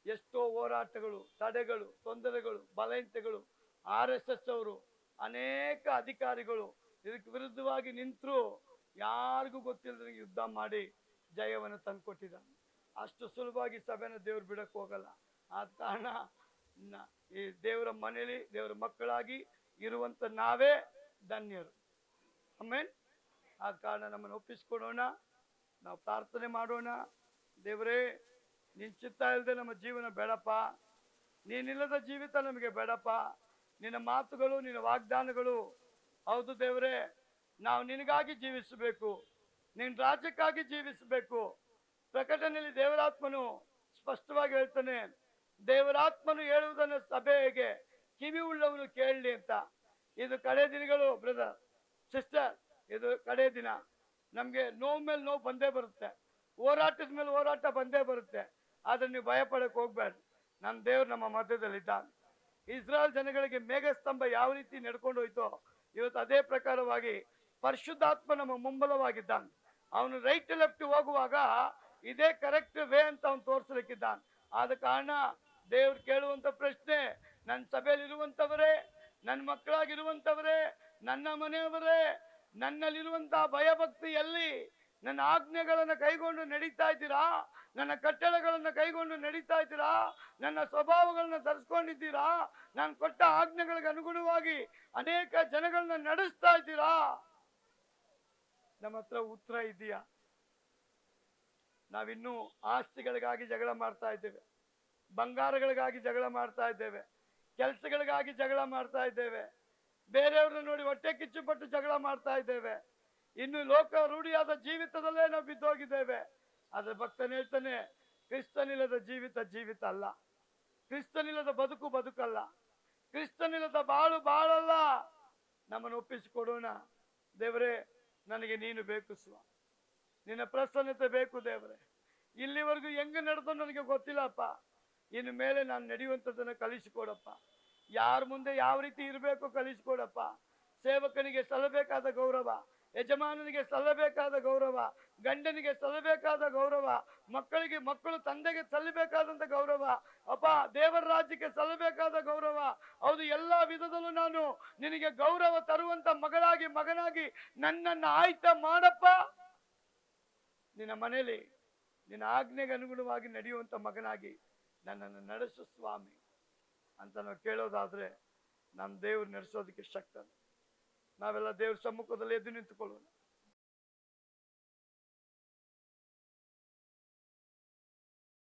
ಎಷ್ಟೋ ಹೋರಾಟಗಳು, ತಡೆಗಳು, ತೊಂದರೆಗಳು, ಬಲಹೀನತೆಗಳು, RSS ಅವರು ಅನೇಕ ಅಧಿಕಾರಿಗಳು ಇದಕ್ಕೆ ವಿರುದ್ಧವಾಗಿ ನಿಂತರು, ಯಾರಿಗೂ ಗೊತ್ತಿಲ್ಲದ ಯುದ್ಧ ಮಾಡಿ ಜಯವನ್ನು ತಂದುಕೊಟ್ಟಿದ್ದಾನೆ. ಅಷ್ಟು ಸುಲಭವಾಗಿ ಸಭೆನ ದೇವ್ರು ಬಿಡಕ್ಕೆ ಹೋಗಲ್ಲ. ಆದ ಕಾರಣ ಈ ದೇವರ ಮನೆಯಲ್ಲಿ ದೇವರ ಮಕ್ಕಳಾಗಿ ಇರುವಂತ ನಾವೇ ಧನ್ಯರು. ಆಮೇನ್. ಆದ ಕಾರಣ ನಮ್ಮನ್ನು ಒಪ್ಪಿಸ್ಕೊಡೋಣ, ನಾವು ಪ್ರಾರ್ಥನೆ ಮಾಡೋಣ. ದೇವರೇ, ನಿನ್ನ ಚಿತ್ತ ಇಲ್ಲದೆ ನಮ್ಮ ಜೀವನ ಬೇಡಪ್ಪ, ನೀನಿಲ್ಲದ ಜೀವಿತ ನಮಗೆ ಬೇಡಪ್ಪ. ನಿನ್ನ ಮಾತುಗಳು, ನಿನ್ನ ವಾಗ್ದಾನಗಳು ಹೌದು ದೇವರೇ, ನಾವು ನಿನಗಾಗಿ ಜೀವಿಸಬೇಕು, ನಿನ್ನ ರಾಜ್ಯಕ್ಕಾಗಿ ಜೀವಿಸಬೇಕು. ಪ್ರಕಟಣೆಯಲ್ಲಿ ದೇವರಾತ್ಮನು ಸ್ಪಷ್ಟವಾಗಿ ಹೇಳ್ತಾನೆ, ದೇವರಾತ್ಮನು ಹೇಳುವುದನ್ನು ಸಭೆಗೆ ಕಿವಿ ಉಳ್ಳವನು ಕೇಳಲಿ ಅಂತ. ಇದು ಕಡೆ ದಿನಗಳು ಬ್ರದರ್ ಸಿಸ್ಟರ್, ಇದು ಕಡೆ ದಿನ. ನಮಗೆ ನೋವು ಮೇಲೆ ನೋವು ಬಂದೇ ಬರುತ್ತೆ, ಹೋರಾಟದ ಮೇಲೆ ಹೋರಾಟ ಬಂದೇ ಬರುತ್ತೆ. ಆದ್ರೆ ನೀವು ಭಯ ಪಡಕ್ಕೆ ಹೋಗ್ಬೇಡ್ರಿ, ನಮ್ಮ ದೇವ್ರು ನಮ್ಮ ಮಧ್ಯದಲ್ಲಿದ್ದಾನೆ. ಇಸ್ರಾಯೇಲ್ ಜನಗಳಿಗೆ ಮೇಘಸ್ತಂಭ ಯಾವ ರೀತಿ ನಡ್ಕೊಂಡು ಹೋಯ್ತೋ, ಇವತ್ತು ಅದೇ ಪ್ರಕಾರವಾಗಿ ಪರಿಶುದ್ಧಾತ್ಮ ನಮ್ಮ ಮುಂಬಲವಾಗಿದ್ದಾನೆ. ಅವನು ರೈಟ್ ಲೆಫ್ಟ್ ಹೋಗುವಾಗ ಇದೇ ಕರೆಕ್ಟ್ ವೇ ಅಂತ ಅವನು ತೋರಿಸಲಿಕ್ಕಿದ್ದಾನೆ. ಆದ ಕಾರಣ ದೇವ್ರು ಕೇಳುವಂತ ಪ್ರಶ್ನೆ, ನನ್ನ ಸಭೆಯಲ್ಲಿರುವಂತವರೇ, ನನ್ನ ಮಕ್ಕಳಾಗಿರುವಂತವರೇ, ನನ್ನ ಮನೆಯವರೇ, ನನ್ನಲ್ಲಿರುವಂತಹ ಭಯಭಕ್ತಿ ಎಲ್ಲಿ? ನನ್ನ ಆಜ್ಞೆಗಳನ್ನು ಕೈಗೊಂಡು ನಡೀತಾ ಇದ್ದೀರಾ? ನನ್ನ ಕಟ್ಟಳೆಗಳನ್ನು ಕೈಗೊಂಡು ನಡೀತಾ ಇದ್ದೀರಾ? ನನ್ನ ಸ್ವಭಾವಗಳನ್ನ ಧರಿಸ್ಕೊಂಡಿದ್ದೀರಾ? ನಾನು ಕೊಟ್ಟ ಆಜ್ಞೆಗಳಿಗೆ ಅನುಗುಣವಾಗಿ ಅನೇಕ ಜನಗಳನ್ನ ನಡೆಸ್ತಾ ಇದ್ದೀರಾ? ನಮ್ಮ ಹತ್ರ ಉತ್ತರ ಇದೆಯಾ? ನಾವಿನ್ನೂ ಆಸ್ತಿಗಳಿಗಾಗಿ ಜಗಳ ಮಾಡ್ತಾ ಇದ್ದೇವೆ, ಬಂಗಾರಗಳಿಗಾಗಿ ಜಗಳ ಮಾಡ್ತಾ ಇದ್ದೇವೆ, ಕೆಲಸಗಳಿಗಾಗಿ ಜಗಳ ಮಾಡ್ತಾ ಇದ್ದೇವೆ, ಬೇರೆಯವ್ರನ್ನ ನೋಡಿ ಹೊಟ್ಟೆ ಕಿಚ್ಚುಪಟ್ಟು ಜಗಳ ಮಾಡ್ತಾ ಇದ್ದೇವೆ. ಇನ್ನು ಲೋಕ ರೂಢಿಯಾದ ಜೀವಿತದಲ್ಲೇ ನಾವು ಬಿದ್ದೋಗಿದ್ದೇವೆ. ಆದ್ರೆ ಭಕ್ತನ ಹೇಳ್ತಾನೆ, ಕ್ರಿಸ್ತನಿಲ್ಲದ ಜೀವಿತ ಜೀವಿತ ಅಲ್ಲ, ಕ್ರಿಸ್ತನಿಲ್ಲದ ಬದುಕು ಬದುಕಲ್ಲ, ಕ್ರಿಸ್ತನಿಲ್ಲದ ಬಾಳು ಬಾಳಲ್ಲ. ನಮ್ಮನ್ನು ಒಪ್ಪಿಸಿಕೊಡೋಣ. ದೇವರೇ, ನನಗೆ ನೀನು ಬೇಕು ಸ್ವಾಮಿ, ನಿನ್ನ ಪ್ರಸನ್ನತೆ ಬೇಕು ದೇವರೇ. ಇಲ್ಲಿವರೆಗೂ ಹೆಂಗೆ ನಡೆದೋ ನನಗೆ ಗೊತ್ತಿಲ್ಲಪ್ಪ, ಇನ್ನು ಮೇಲೆ ನಾನು ನಡೆಯುವಂಥದ್ದನ್ನು ಕಲಿಸಿಕೊಡಪ್ಪ. ಯಾರ ಮುಂದೆ ಯಾವ ರೀತಿ ಇರಬೇಕು ಕಲಿಸಿಕೊಡಪ್ಪ. ಸೇವಕನಿಗೆ ಸಲ್ಲಬೇಕಾದ ಗೌರವ, ಯಜಮಾನನಿಗೆ ಸಲ್ಲಬೇಕಾದ ಗೌರವ, ಗಂಡನಿಗೆ ಸಲ್ಲಬೇಕಾದ ಗೌರವ, ಮಕ್ಕಳಿಗೆ ಮಕ್ಕಳು ತಂದೆಗೆ ಸಲ್ಲಬೇಕಾದಂಥ ಗೌರವ, ಅಪ್ಪ ದೇವರ ರಾಜ್ಯಕ್ಕೆ ಸಲ್ಲಬೇಕಾದ ಗೌರವ. ಹೌದು, ಎಲ್ಲ ವಿಧದಲ್ಲೂ ನಾನು ನಿನಗೆ ಗೌರವ ತರುವಂತ ಮಗನಾಗಿ ನನ್ನನ್ನು ಆಯ್ಕೆ ಮಾಡಪ್ಪ. ನಿನ್ನ ಮನೆಯಲ್ಲಿ ನಿನ್ನ ಆಜ್ಞೆಗೆ ಅನುಗುಣವಾಗಿ ನಡೆಯುವಂತ ಮಗನಾಗಿ ನನ್ನನ್ನು ನಡೆಸು ಸ್ವಾಮಿ ಅಂತ ನಾವು ಕೇಳೋದಾದ್ರೆ ನಮ್ಮ ದೇವ್ರು ನಡೆಸೋದಕ್ಕೆ ಶಕ್ತ. ನಾವೆಲ್ಲ ದೇವ್ರ ಸಮ್ಮುಖದಲ್ಲಿ ಎದ್ದು ನಿಂತುಕೊಳ್ಳೋಣ.